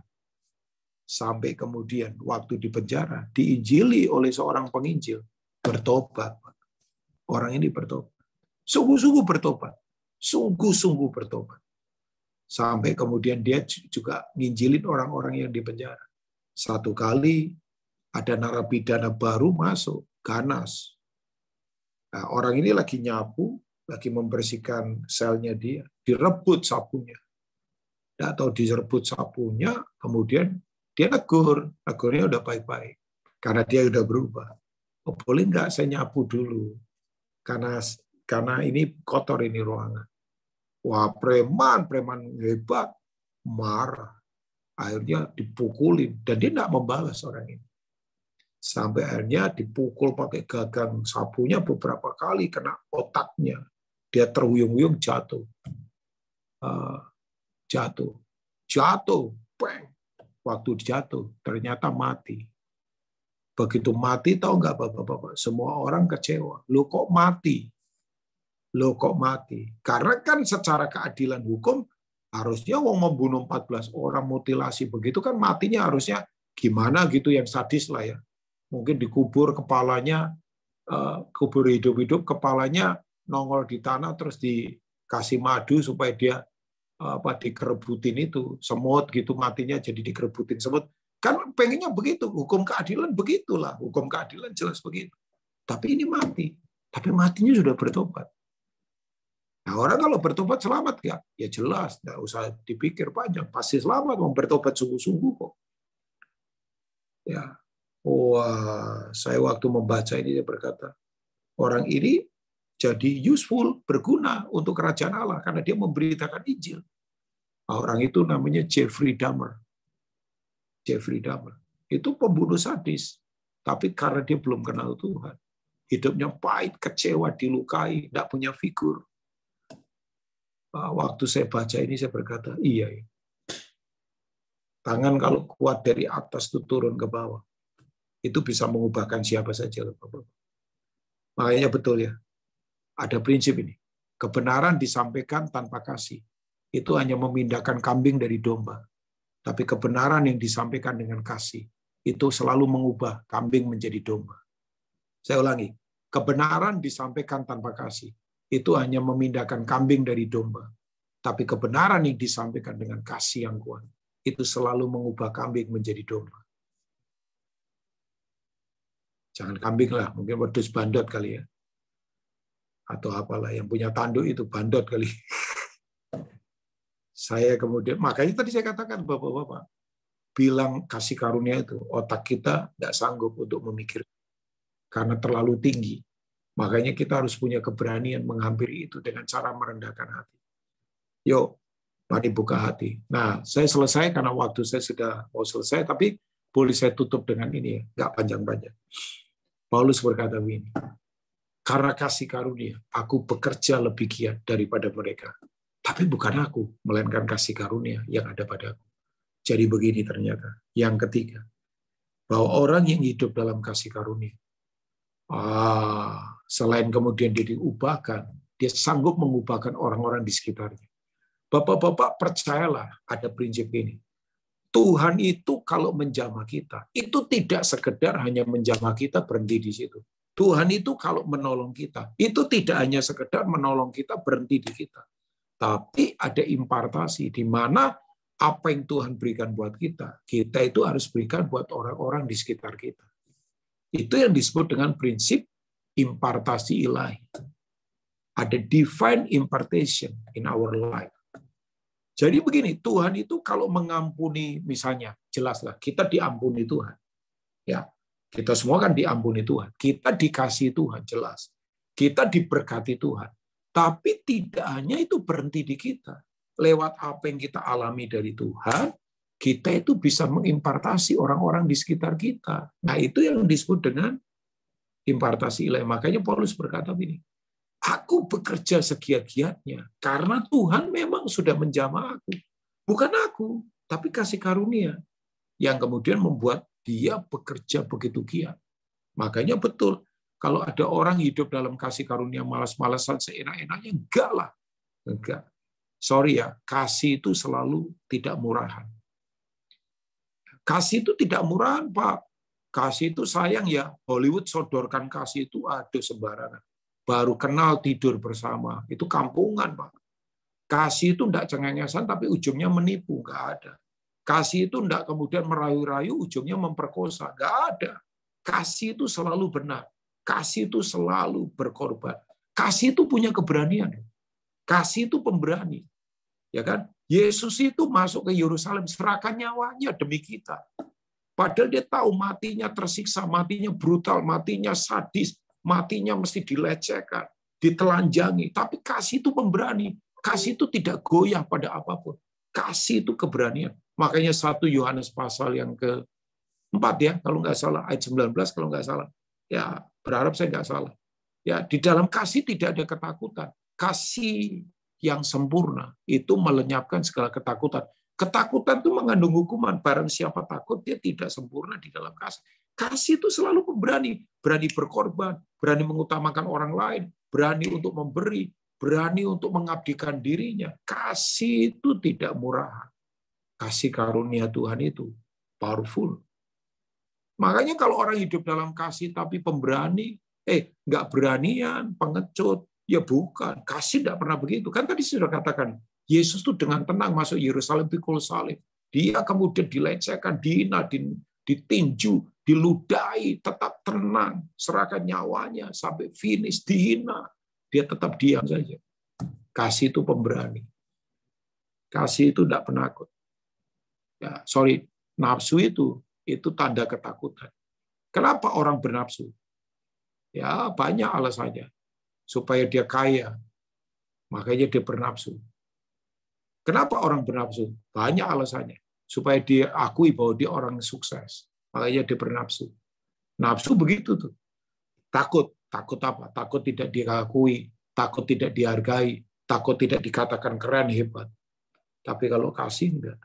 [SPEAKER 5] Sampai kemudian waktu di penjara, diinjili oleh seorang penginjil, bertobat. Orang ini bertobat. Sungguh-sungguh bertobat. Sungguh-sungguh bertobat. Sampai kemudian dia juga nginjilin orang-orang yang di penjara. Satu kali ada narapidana baru masuk, ganas. Nah, orang ini lagi nyapu, lagi membersihkan selnya dia, direbut sapunya. Nggak tahu direbut sapunya, kemudian dia negur. Negurnya udah baik-baik. Karena dia udah berubah. Oh, boleh nggak saya nyapu dulu? Karena ini kotor ini ruangan. Wah, preman hebat, marah. Akhirnya dipukulin, dan dia tidak membalas orang ini. Sampai akhirnya dipukul pakai gagang sapunya beberapa kali, kena otaknya. Dia terhuyung-huyung jatuh. Jatuh. Bang. Waktu jatuh, ternyata mati. Begitu mati, tahu nggak bapak-bapak? Semua orang kecewa. Loh kok mati? Karena kan secara keadilan hukum, harusnya wong membunuh 14 orang, mutilasi begitu kan matinya harusnya gimana gitu, yang sadis lah ya. Mungkin dikubur kepalanya, kubur hidup-hidup, kepalanya nongol di tanah, terus dikasih madu supaya dia dikerebutin itu. Semut gitu matinya jadi dikerebutin semut. Kan pengennya begitu, hukum keadilan begitulah, hukum keadilan jelas begitu. Tapi ini mati, tapi matinya sudah bertobat. Nah, orang kalau bertobat selamat nggak? Ya jelas, nggak usah dipikir panjang, pasti selamat, mau bertobat sungguh-sungguh kok. Ya, wah, saya waktu membaca ini saya berkata, orang ini jadi useful, berguna untuk kerajaan Allah karena dia memberitakan Injil. Orang itu namanya Jeffrey Dahmer. Itu pembunuh sadis, tapi karena dia belum kenal Tuhan, hidupnya pahit, kecewa, dilukai, tidak punya figur. Waktu saya baca ini saya berkata, iya. Tangan kalau kuat dari atas itu turun ke bawah, itu bisa mengubahkan siapa saja. Makanya betul ya, ada prinsip ini. Kebenaran disampaikan tanpa kasih, itu hanya memindahkan kambing dari domba. Tapi kebenaran yang disampaikan dengan kasih, itu selalu mengubah kambing menjadi domba. Saya ulangi, kebenaran disampaikan tanpa kasih, itu hanya memindahkan kambing dari domba. Tapi kebenaran yang disampaikan dengan kasih yang kuat, itu selalu mengubah kambing menjadi domba. Jangan kambing lah, mungkin wedus bandot kali ya. Atau apalah, yang punya tanduk itu bandot kali. Saya kemudian, makanya tadi saya katakan, Bapak-Bapak, bilang kasih karunia itu, otak kita tidak sanggup untuk memikir. Karena terlalu tinggi. Makanya kita harus punya keberanian menghampiri itu dengan cara merendahkan hati. Yuk, mari buka hati. Nah, saya selesai karena waktu saya sudah mau selesai, tapi boleh saya tutup dengan ini ya, nggak panjang-panjang. Paulus berkata begini, karena kasih karunia, aku bekerja lebih giat daripada mereka. Tapi bukan aku, melainkan kasih karunia yang ada padaku. Jadi begini ternyata. Yang ketiga, bahwa orang yang hidup dalam kasih karunia, selain kemudian dia diubahkan Dia sanggup mengubahkan orang-orang di sekitarnya. Bapak-bapak, percayalah ada prinsip ini. Tuhan itu kalau menjamah kita, itu tidak sekedar hanya menjamah kita berhenti di situ. Tuhan itu kalau menolong kita, itu tidak hanya sekedar menolong kita berhenti di kita. Tapi ada impartasi di mana apa yang Tuhan berikan buat kita, kita itu harus berikan buat orang-orang di sekitar kita. Itu yang disebut dengan prinsip impartasi ilahi. Ada divine impartation in our life. Jadi begini, Tuhan itu kalau mengampuni, misalnya, jelaslah kita diampuni Tuhan. Ya, kita semua kan diampuni Tuhan. Kita dikasihi Tuhan, jelas. Kita diberkati Tuhan. Tapi tidak hanya itu berhenti di kita. Lewat apa yang kita alami dari Tuhan, kita itu bisa mengimpartasi orang-orang di sekitar kita. Nah, itu yang disebut dengan impartasi ilahi. Makanya Paulus berkata begini, aku bekerja segiat-giatnya karena Tuhan memang sudah menjamah aku. Bukan aku, tapi kasih karunia yang kemudian membuat dia bekerja begitu giat. Makanya betul, kalau ada orang hidup dalam kasih karunia malas-malasan seenak-enaknya, enggak lah. Enggak. Sorry ya, kasih itu selalu tidak murahan. Kasih itu tidak murahan, Pak. Kasih itu sayang ya, Hollywood sodorkan kasih itu aduh sembarangan. Baru kenal tidur bersama, itu kampungan, Pak. Kasih itu enggak cengengesan, tapi ujungnya menipu, enggak ada. Kasih itu enggak kemudian merayu-rayu, ujungnya memperkosa, enggak ada. Kasih itu selalu benar. Kasih itu selalu berkorban. Kasih itu punya keberanian. Kasih itu pemberani. Ya kan? Yesus itu masuk ke Yerusalem, serahkan nyawanya demi kita. Padahal dia tahu matinya tersiksa, matinya brutal, matinya sadis, matinya mesti dilecehkan, ditelanjangi. Tapi kasih itu pemberani. Kasih itu tidak goyah pada apapun. Kasih itu keberanian. Makanya 1 Yohanes pasal yang ke-4 ya, kalau nggak salah, ayat 19 kalau nggak salah. Ya, berharap saya nggak salah. Ya, di dalam kasih tidak ada ketakutan. Kasih yang sempurna itu melenyapkan segala ketakutan. Ketakutan itu mengandung hukuman. Barang siapa takut, dia tidak sempurna di dalam kasih. Kasih itu selalu pemberani. Berani berkorban, berani mengutamakan orang lain, berani untuk memberi, berani untuk mengabdikan dirinya. Kasih itu tidak murah. Kasih karunia Tuhan itu powerful. Makanya kalau orang hidup dalam kasih tapi pemberani, nggak beranian, pengecut, ya bukan. Kasih tidak pernah begitu. Kan tadi sudah katakan, Yesus tuh dengan tenang masuk Yerusalem pikul salib. Dia kemudian dilecehkan, dihina, ditinju, diludahi, tetap tenang, serahkan nyawanya sampai finish, dihina. Dia tetap diam saja. Kasih itu pemberani. Kasih itu tidak penakut. Ya, nafsu itu tanda ketakutan. Kenapa orang bernafsu? Ya, banyak alasannya. Supaya dia kaya, makanya dia bernafsu. Kenapa orang bernafsu? Banyak alasannya. Supaya dia akui bahwa dia orang sukses, makanya dia bernafsu. Nafsu begitu tuh. Takut apa? Takut tidak diakui, takut tidak dihargai, takut tidak dikatakan keren, hebat. Tapi kalau kasih enggak.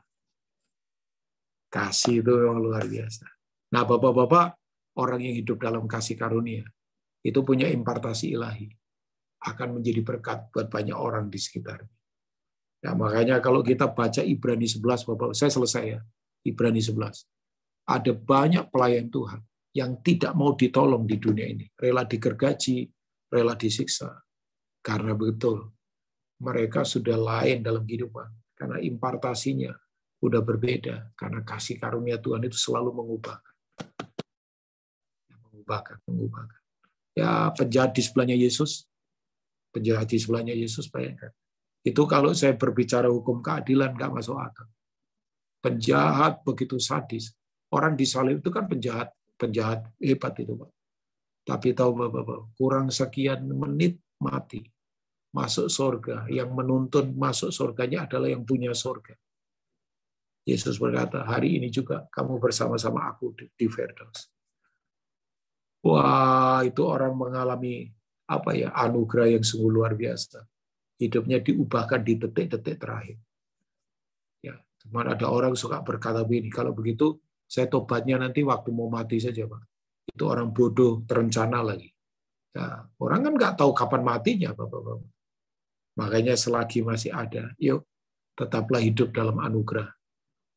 [SPEAKER 5] Kasih itu memang luar biasa. Nah, Bapak-bapak, orang yang hidup dalam kasih karunia itu punya impartasi ilahi, akan menjadi berkat buat banyak orang di sekitarnya. Ya, makanya kalau kita baca Ibrani 11, Bapak, saya selesai ya. Ibrani 11. Ada banyak pelayan Tuhan yang tidak mau ditolong di dunia ini, rela digergaji, rela disiksa. Karena betul mereka sudah lain dalam kehidupan, karena impartasinya udah berbeda, karena kasih karunia Tuhan itu selalu mengubahkan. Mengubahkan. Ya, penjahat di sebelahnya Yesus, bayangkan. Itu kalau saya berbicara hukum keadilan nggak masuk akal. Penjahat begitu sadis. Orang disalib itu kan penjahat hebat itu, Pak. Tapi tahu Bapak, kurang sekian menit mati. Masuk surga. Yang menuntun masuk surganya adalah yang punya surga. Yesus berkata, hari ini juga kamu bersama-sama aku di Firdaus. Wah, itu orang mengalami anugerah yang sungguh luar biasa. Hidupnya diubahkan di detik-detik terakhir. Ya, cuman ada orang suka berkata begini, kalau begitu saya tobatnya nanti waktu mau mati saja, Pak. Itu orang bodoh terencana lagi. Ya, orang kan nggak tahu kapan matinya, Bapak-bapak. Makanya selagi masih ada, yuk tetaplah hidup dalam anugerah.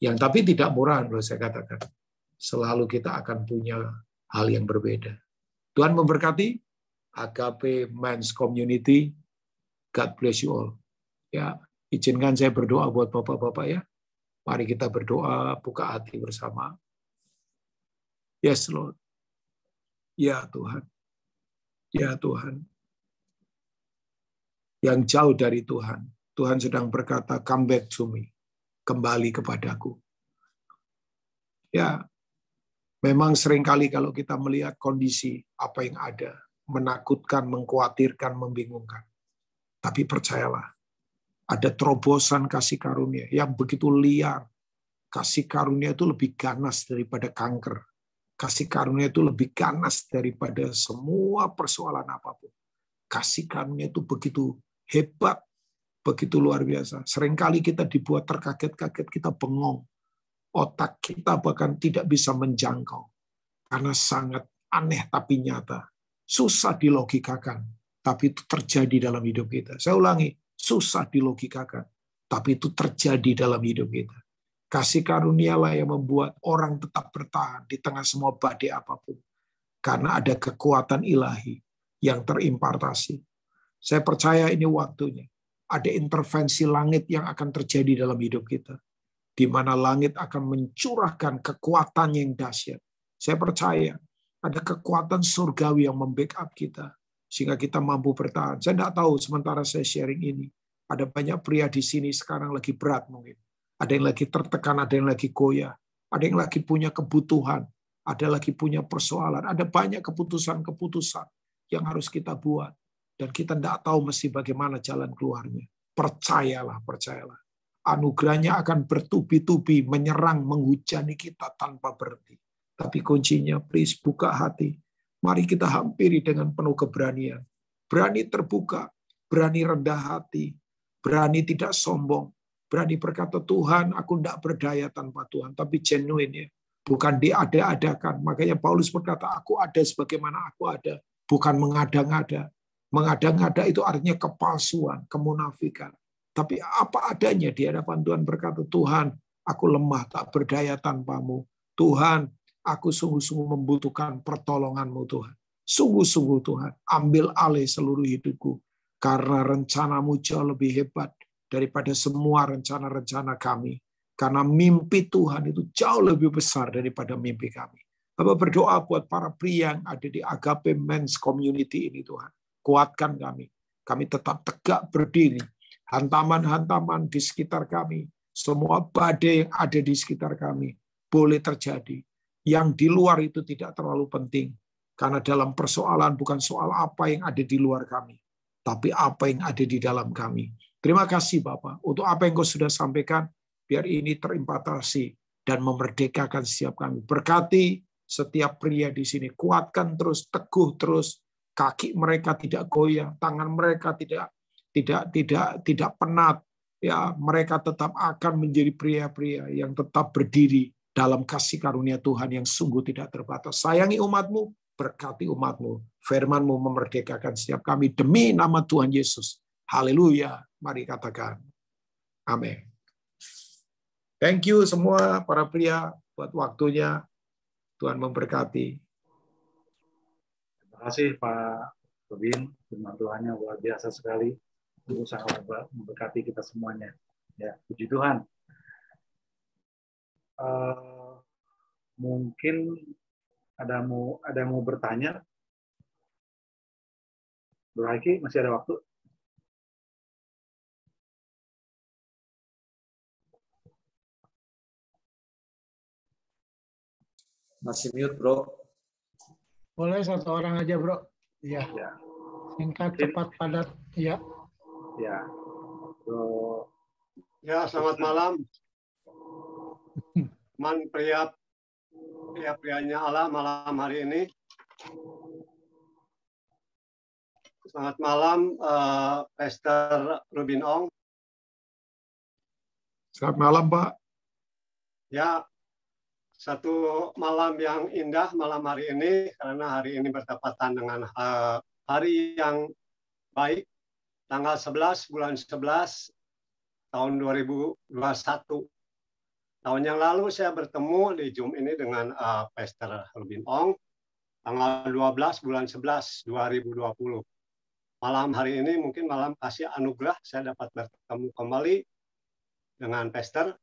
[SPEAKER 5] Yang tapi tidak murahan, loh saya katakan. Selalu kita akan punya hal yang berbeda. Tuhan memberkati Agape Men's Community. God bless you all. Ya, izinkan saya berdoa buat Bapak-bapak ya. Mari kita berdoa, buka hati bersama. Yes, Lord. Ya Tuhan. Ya Tuhan. Yang jauh dari Tuhan. Tuhan sedang berkata, come back to me. Kembali kepadaku. Ya, memang seringkali kalau kita melihat kondisi apa yang ada, menakutkan, mengkhawatirkan, membingungkan. Tapi percayalah, ada terobosan kasih karunia yang begitu liar. Kasih karunia itu lebih ganas daripada kanker. Kasih karunia itu lebih ganas daripada semua persoalan apapun. Kasih karunia itu begitu hebat, begitu luar biasa. Seringkali kita dibuat terkaget-kaget, kita bengong. Otak kita bahkan tidak bisa menjangkau. Karena sangat aneh tapi nyata. Susah dilogikakan, tapi itu terjadi dalam hidup kita. Saya ulangi, susah dilogikakan, tapi itu terjadi dalam hidup kita. Kasih karunialah yang membuat orang tetap bertahan di tengah semua badai apapun. Karena ada kekuatan ilahi yang terimpartasi. Saya percaya ini waktunya. Ada intervensi langit yang akan terjadi dalam hidup kita. Di mana langit akan mencurahkan kekuatan yang dahsyat. Saya percaya ada kekuatan surgawi yang membackup kita. Sehingga kita mampu bertahan. Saya tidak tahu sementara saya sharing ini. Ada banyak pria di sini sekarang lagi berat mungkin. Ada yang lagi tertekan, ada yang lagi goyah. Ada yang lagi punya kebutuhan. Ada lagi punya persoalan. Ada banyak keputusan-keputusan yang harus kita buat. Dan kita tidak tahu mesti bagaimana jalan keluarnya. Percayalah, percayalah. Anugerahnya akan bertubi-tubi, menyerang, menghujani kita tanpa berhenti. Tapi kuncinya, please buka hati. Mari kita hampiri dengan penuh keberanian. Berani terbuka, berani rendah hati, berani tidak sombong, berani berkata, Tuhan, aku tidak berdaya tanpa Tuhan, tapi genuine ya. Bukan diada-adakan. Makanya Paulus berkata, aku ada sebagaimana aku ada, bukan mengada-ngada. Mengada-ngada itu artinya kepalsuan, kemunafikan. Tapi apa adanya di hadapan Tuhan berkata, Tuhan, aku lemah, tak berdaya tanpamu. Tuhan, aku sungguh-sungguh membutuhkan pertolongan-Mu Tuhan. Sungguh-sungguh Tuhan, ambil alih seluruh hidupku. Karena rencana-Mu jauh lebih hebat daripada semua rencana-rencana kami. Karena mimpi Tuhan itu jauh lebih besar daripada mimpi kami. Bapak berdoa buat para pria yang ada di Agape Men's Community ini Tuhan. Kuatkan kami. Kami tetap tegak berdiri. Hantaman-hantaman di sekitar kami. Semua badai yang ada di sekitar kami. Boleh terjadi. Yang di luar itu tidak terlalu penting. Karena dalam persoalan bukan soal apa yang ada di luar kami. Tapi apa yang ada di dalam kami. Terima kasih Bapak. Untuk apa yang Kau sudah sampaikan. Biar ini terimpartasi. Dan memerdekakan setiap kami. Berkati setiap pria di sini. Kuatkan terus. Teguh terus. Kaki mereka tidak goyah. Tangan mereka tidak penat. Ya, mereka tetap akan menjadi pria-pria yang tetap berdiri dalam kasih karunia Tuhan yang sungguh tidak terbatas. Sayangi umat-Mu, berkati umat-Mu. Firman-Mu memerdekakan setiap kami demi nama Tuhan Yesus. Haleluya. Mari katakan. Amin. Thank you semua para pria buat waktunya. Tuhan memberkati.
[SPEAKER 1] Terima kasih Pak Robin. Firman Tuhannya luar biasa sekali. Itu sangat memberkati kita semuanya. Ya, puji Tuhan. Mungkin ada yang mau bertanya. Bro Haiki, masih ada waktu?
[SPEAKER 3] Masih mute, Bro.
[SPEAKER 6] Boleh satu orang aja, Bro. Iya.
[SPEAKER 1] Ya.
[SPEAKER 6] Singkat, cepat, padat. Iya.
[SPEAKER 1] Ya. Bro.
[SPEAKER 7] Ya, selamat malam. Teman pria-prianya Allah malam hari ini. Selamat malam, Pastor Robin Ong.
[SPEAKER 5] Selamat malam, Pak.
[SPEAKER 7] Ya, satu malam yang indah malam hari ini, karena hari ini bertepatan dengan hari yang baik, tanggal 11 bulan 11 tahun 2021. Tahun yang lalu saya bertemu di Zoom ini dengan Pastor Rubin Ong tanggal 12 bulan 11 2020. Malam hari ini mungkin malam kasih anugerah saya dapat bertemu kembali dengan Pastor.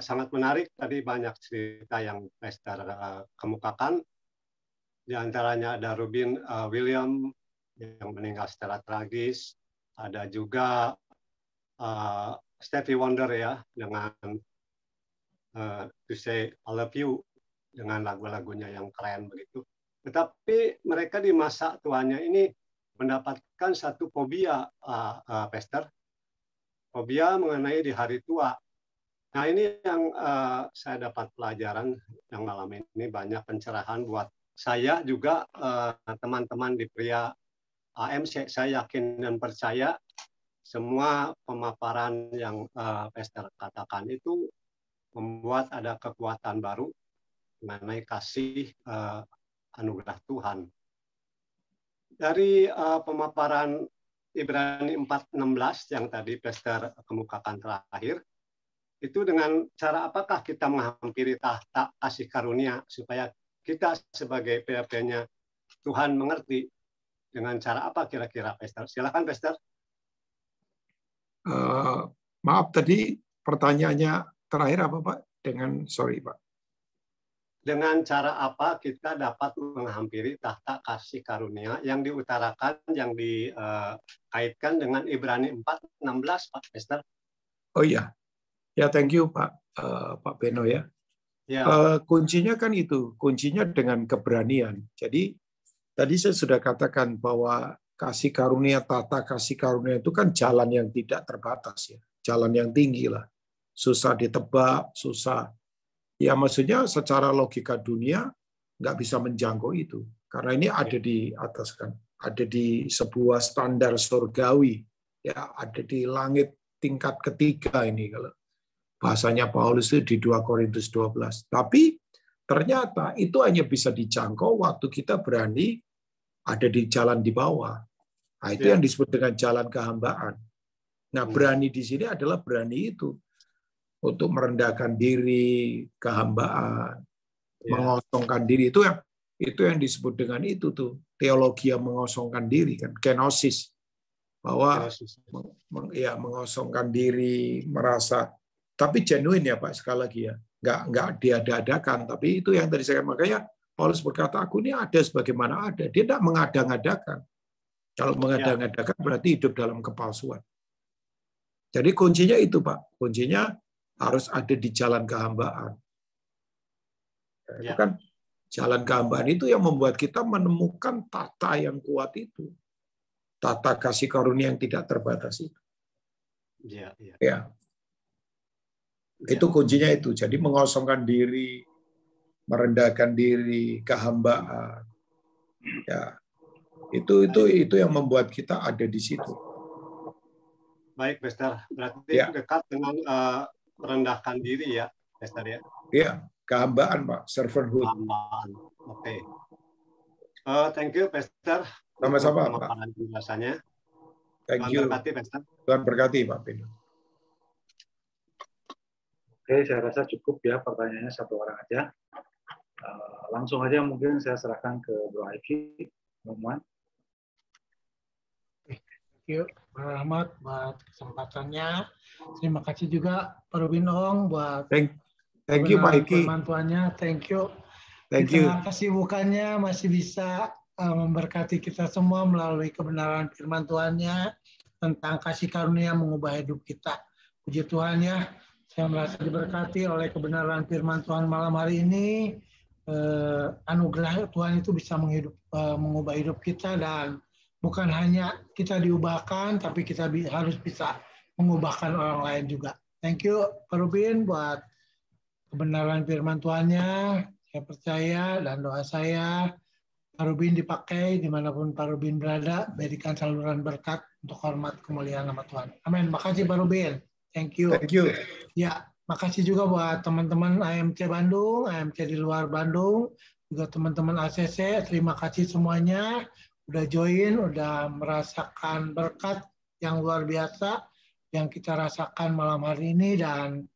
[SPEAKER 7] Sangat menarik, tadi banyak cerita yang Pastor kemukakan. Di antaranya ada Rubin William yang meninggal secara tragis. Ada juga Stevie Wonder ya, dengan To Say I Love You, dengan lagu-lagunya yang keren begitu. Tetapi mereka di masa tuanya ini mendapatkan satu fobia, Pastor. Fobia mengenai di hari tua. Nah ini yang saya dapat pelajaran yang malam ini, banyak pencerahan buat saya juga, teman-teman di Pria AMC. Saya yakin dan percaya semua pemaparan yang Pastor katakan itu membuat ada kekuatan baru mengenai kasih anugerah Tuhan. Dari pemaparan Ibrani 4:16 yang tadi Pastor kemukakan terakhir, itu dengan cara apakah kita menghampiri tahta kasih karunia supaya kita sebagai PHP-nya Tuhan mengerti, dengan cara apa kira-kira, Pastor? Silakan, Pastor.
[SPEAKER 5] Maaf tadi pertanyaannya terakhir apa Pak? Sorry Pak.
[SPEAKER 7] Dengan cara apa kita dapat menghampiri tahta kasih karunia yang diutarakan, yang dikaitkan dengan Ibrani 4:16, Pak Pastor?
[SPEAKER 5] Oh iya, ya thank you Pak Beno ya.
[SPEAKER 7] Ya.
[SPEAKER 5] Kuncinya kan itu, kuncinya dengan keberanian. Jadi tadi saya sudah katakan bahwa kasih karunia, tata kasih karunia itu kan jalan yang tidak terbatas ya, jalan yang tinggi lah, susah ditebak, susah. Ya maksudnya secara logika dunia nggak bisa menjangkau itu, karena ini ada di atas kan, ada di sebuah standar surgawi, ya ada di langit tingkat ketiga ini kalau bahasanya Paulus itu di 2 Korintus 12. Tapi ternyata itu hanya bisa dijangkau waktu kita berani ada di jalan di bawah. Nah, itu yang disebut dengan jalan kehambaan. Nah, berani di sini adalah berani itu untuk merendahkan diri, kehambaan, mengosongkan diri, itu yang disebut dengan itu tuh teologi yang mengosongkan diri kan, kenosis, bahwa mengosongkan diri, merasa, tapi genuine ya Pak, sekali lagi ya, nggak diada-adakan, tapi itu yang tadi saya, makanya Paulus berkata, aku ini ada sebagaimana ada, dia tidak mengada-ngadakan. Kalau mengada-ngadakan berarti hidup dalam kepalsuan. Jadi kuncinya itu Pak, kuncinya harus ada di jalan kehambaan. Itu kan jalan kehambaan itu yang membuat kita menemukan tata yang kuat itu. Tata kasih karunia yang tidak terbatas itu. Ya. Itu kuncinya itu. Jadi mengosongkan diri, merendahkan diri, kehambaan. Ya. Itu yang membuat kita ada di situ.
[SPEAKER 7] Baik, Pastor. Berarti dekat dengan merendahkan diri ya, Pastor ya?
[SPEAKER 5] Iya, kehambaan Pak, servanthood.
[SPEAKER 7] Kehambaan. Oke. Thank you, Pastor.
[SPEAKER 5] Sama-sama Pak.
[SPEAKER 7] Penjelasannya.
[SPEAKER 5] Thank you.
[SPEAKER 7] Tuhan berkati, Pastor.
[SPEAKER 5] Tuhan berkati Pak Pino.
[SPEAKER 1] Oke, saya rasa cukup ya pertanyaannya satu orang aja. Langsung aja mungkin saya serahkan ke Bro Aiki, Muhammad.
[SPEAKER 6] Thank you, Pak Rahmat, buat kesempatannya. Terima kasih juga Pak Rubin Ong buat
[SPEAKER 5] thank you Pak Aiki.
[SPEAKER 6] Bantuannya. Thank you.
[SPEAKER 5] Thank you.
[SPEAKER 6] Kesibukannya masih bisa memberkati kita semua melalui kebenaran firman Tuhannya tentang kasih karunia mengubah hidup kita. Puji Tuhan ya, saya merasa diberkati oleh kebenaran firman Tuhan malam hari ini. Anugerah Tuhan itu bisa mengubah hidup kita, dan bukan hanya kita diubahkan, tapi kita harus bisa mengubahkan orang lain juga. Thank you Pak Rubin buat kebenaran firman Tuhannya. Saya percaya dan doa saya Pak Rubin dipakai dimanapun Pak Rubin berada, berikan saluran berkat untuk hormat kemuliaan nama Tuhan. Amin. Makasih Pak Rubin. Thank you.
[SPEAKER 5] Thank you.
[SPEAKER 6] Ya, makasih juga buat teman-teman AMC Bandung, AMC di luar Bandung, juga teman-teman ACC. Terima kasih semuanya udah join, udah merasakan berkat yang luar biasa yang kita rasakan malam hari ini, dan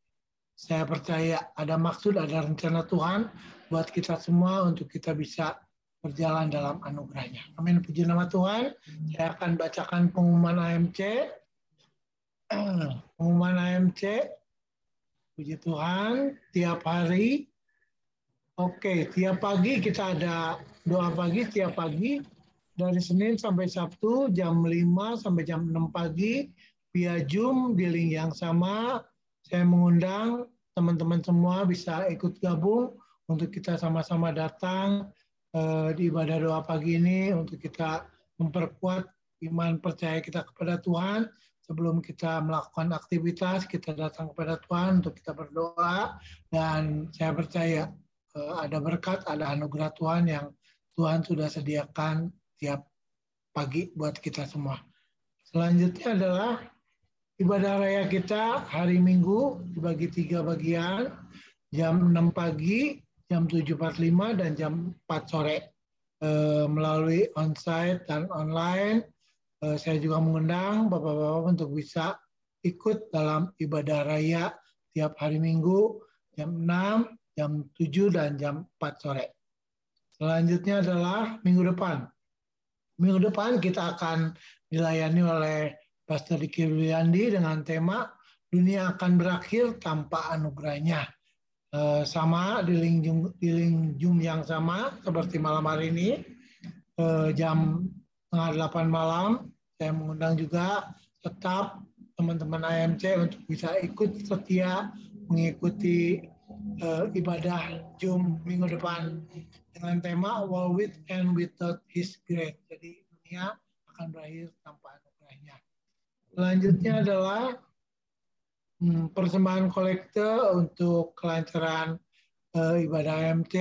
[SPEAKER 6] saya percaya ada maksud, ada rencana Tuhan buat kita semua untuk kita bisa berjalan dalam anugerahnya. Amin, puji nama Tuhan. Saya akan bacakan pengumuman AMC. Pengumuman AMC, puji Tuhan, tiap hari. Oke, tiap pagi kita ada doa pagi tiap pagi dari Senin sampai Sabtu jam 5 sampai jam 6 pagi via Zoom di link yang sama. Saya mengundang teman-teman semua bisa ikut gabung untuk kita sama-sama datang di ibadah doa pagi ini untuk kita memperkuat iman percaya kita kepada Tuhan. Sebelum kita melakukan aktivitas, kita datang kepada Tuhan untuk kita berdoa, dan saya percaya ada berkat, ada anugerah Tuhan yang Tuhan sudah sediakan tiap pagi buat kita semua. Selanjutnya adalah ibadah raya kita hari Minggu dibagi 3 bagian, jam 6 pagi, jam 7.45, dan jam 4 sore. Melalui onsite dan online, saya juga mengundang Bapak-Bapak untuk bisa ikut dalam ibadah raya tiap hari Minggu, jam 6, jam 7, dan jam 4 sore. Selanjutnya adalah minggu depan. Minggu depan kita akan dilayani oleh Pastor Diki Wiliandi dengan tema Dunia akan berakhir tanpa anugerahnya. Sama di link Zoom yang sama seperti malam hari ini, jam 7:30 malam. Saya mengundang juga tetap teman-teman AMC untuk bisa ikut setia mengikuti ibadah Zoom minggu depan dengan tema World with and without His grace. Jadi dunia akan berakhir tanpa anugerahnya. Selanjutnya adalah persembahan kolekte untuk kelancaran ibadah AMC.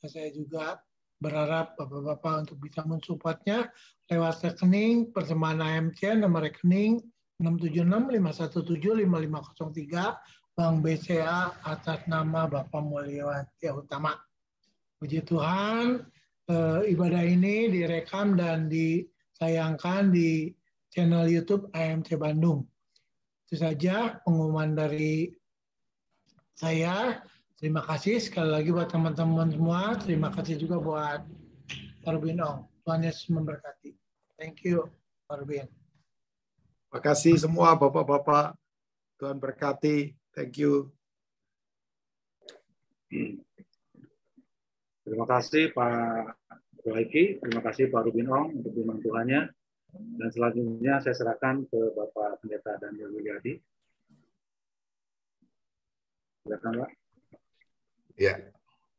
[SPEAKER 6] Saya juga berharap Bapak-Bapak untuk bisa mensupportnya lewat rekening persembahan AMC, nomor rekening 67651755503 Bank BCA atas nama Bapak Mulyawati Utama. Puji Tuhan, ibadah ini direkam dan disayangkan di channel YouTube AMC Bandung. Itu saja pengumuman dari saya. Terima kasih sekali lagi buat teman-teman semua. Terima kasih juga buat Pak Rubin Ong. Tuhan Yesus memberkati. Thank you, Pak Rubin.
[SPEAKER 5] Terima kasih semua Bapak-Bapak. Tuhan berkati. Thank you.
[SPEAKER 1] Terima kasih Pak Waiki, terima kasih Pak Rubin Ong untuk firman Tuhannya. Dan selanjutnya saya serahkan ke Bapak Pendeta Daniel Wiliardi. Silakan Pak.
[SPEAKER 8] Ya,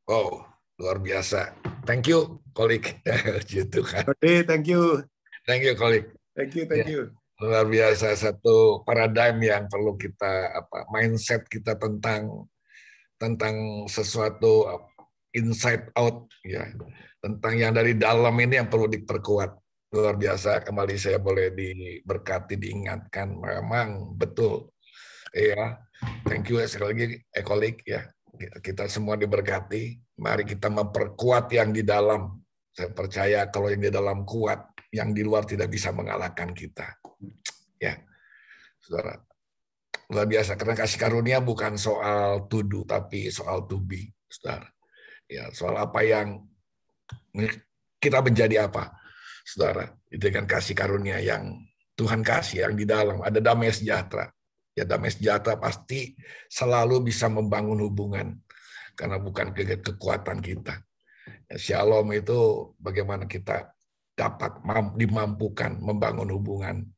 [SPEAKER 8] wow, luar biasa. Thank you, kolik. Gitu kan.
[SPEAKER 5] Oke, thank you.
[SPEAKER 8] Thank you, kolik.
[SPEAKER 5] Thank you,
[SPEAKER 8] Ya, luar biasa, satu paradigm yang perlu kita mindset kita tentang sesuatu inside out, ya, tentang yang dari dalam ini yang perlu diperkuat. Luar biasa, kembali saya boleh diberkati, diingatkan, memang betul, ya. Thank you sekali lagi, kolik, ya. Kita semua diberkati. Mari kita memperkuat yang di dalam. Saya percaya kalau yang di dalam kuat, yang di luar tidak bisa mengalahkan kita. Ya, saudara. Luar biasa. Karena kasih karunia bukan soal to do, tapi soal to be, saudara. Ya, soal apa yang kita menjadi apa, saudara. Itu dengan kasih karunia yang Tuhan kasih, yang di dalam ada damai sejahtera. Ya, damai sejahtera pasti selalu bisa membangun hubungan karena bukan kekuatan kita. Ya, shalom itu bagaimana kita dapat dimampukan membangun hubungan.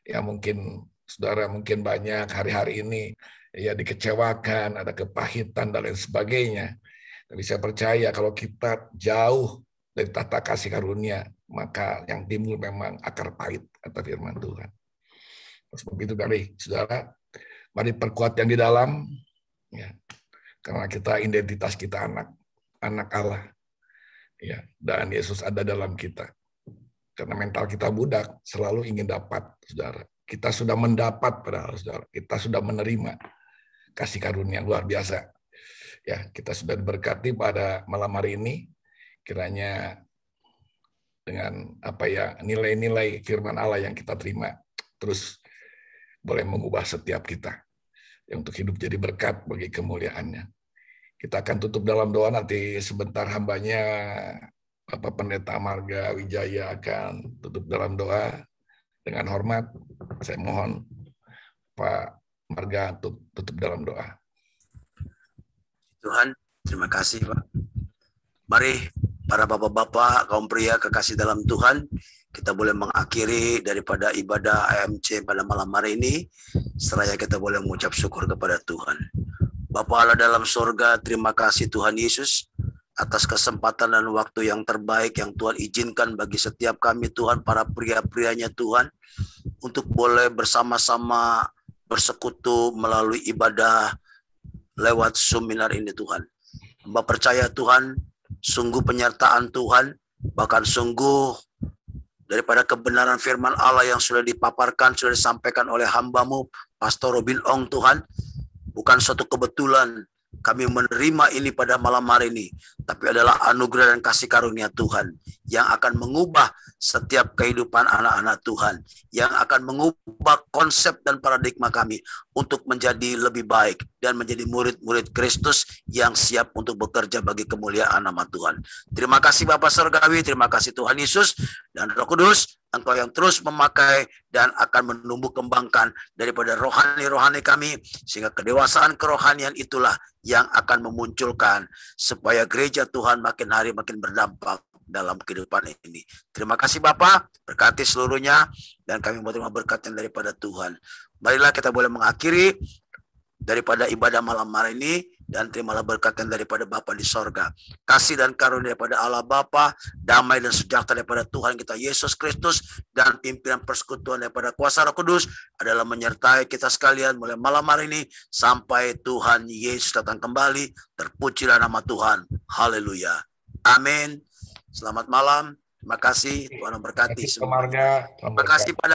[SPEAKER 8] Ya, mungkin saudara mungkin banyak hari-hari ini ya dikecewakan, ada kepahitan dan lain sebagainya. Tapi saya percaya kalau kita jauh dari tata kasih karunia, maka yang timbul memang akar pahit, kata firman Tuhan. Sebab itu kali, saudara, mari perkuat yang di dalam, ya, karena kita identitas kita anak Allah, ya, dan Yesus ada dalam kita. Karena mental kita budak, selalu ingin dapat, saudara. Kita sudah mendapat, padahal, saudara, kita sudah menerima kasih karunia luar biasa. Ya, kita sudah diberkati pada malam hari ini. Kiranya dengan apa ya nilai-nilai firman Allah yang kita terima, terus boleh mengubah setiap kita untuk hidup jadi berkat bagi kemuliaannya. Kita akan tutup dalam doa, nanti sebentar hambanya Bapak Pendeta Marga Wijaya akan tutup dalam doa. Dengan hormat, saya mohon Pak Marga untuk tutup dalam doa.
[SPEAKER 4] Tuhan, terima kasih Pak. Mari para bapak-bapak, kaum pria kekasih dalam Tuhan, kita boleh mengakhiri daripada ibadah AMC pada malam hari ini, seraya kita boleh mengucap syukur kepada Tuhan. Bapa Allah dalam surga, terima kasih Tuhan Yesus atas kesempatan dan waktu yang terbaik yang Tuhan izinkan bagi setiap kami Tuhan, para pria-prianya Tuhan, untuk boleh bersama-sama bersekutu melalui ibadah lewat seminar ini Tuhan. Hamba percaya Tuhan, sungguh penyertaan Tuhan, bahkan sungguh daripada kebenaran firman Allah yang sudah dipaparkan, sudah disampaikan oleh hamba-Mu, Pastor Robin Ong Tuhan, bukan suatu kebetulan kami menerima ini pada malam hari ini, tapi adalah anugerah dan kasih karunia Tuhan yang akan mengubah setiap kehidupan anak-anak Tuhan, yang akan mengubah konsep dan paradigma kami untuk menjadi lebih baik dan menjadi murid-murid Kristus yang siap untuk bekerja bagi kemuliaan nama Tuhan. Terima kasih Bapa Surgawi, terima kasih Tuhan Yesus dan Roh Kudus, Engkau yang terus memakai dan akan menumbuh kembangkan daripada rohani-rohani kami, sehingga kedewasaan kerohanian itulah yang akan memunculkan supaya gereja Tuhan makin hari makin berdampak dalam kehidupan ini. Terima kasih Bapa, berkati seluruhnya, dan kami menerima berkat yang daripada Tuhan. Marilah kita boleh mengakhiri daripada ibadah malam hari ini, dan terimalah berkat yang daripada Bapa di sorga. Kasih dan karunia daripada Allah Bapa, damai dan sejahtera daripada Tuhan kita Yesus Kristus, dan pimpinan persekutuan daripada kuasa Roh Kudus adalah menyertai kita sekalian mulai malam hari ini sampai Tuhan Yesus datang kembali. Terpujilah nama Tuhan. Haleluya. Amin. Selamat malam. Terima kasih. Tuhan memberkati semua. Terima kasih pada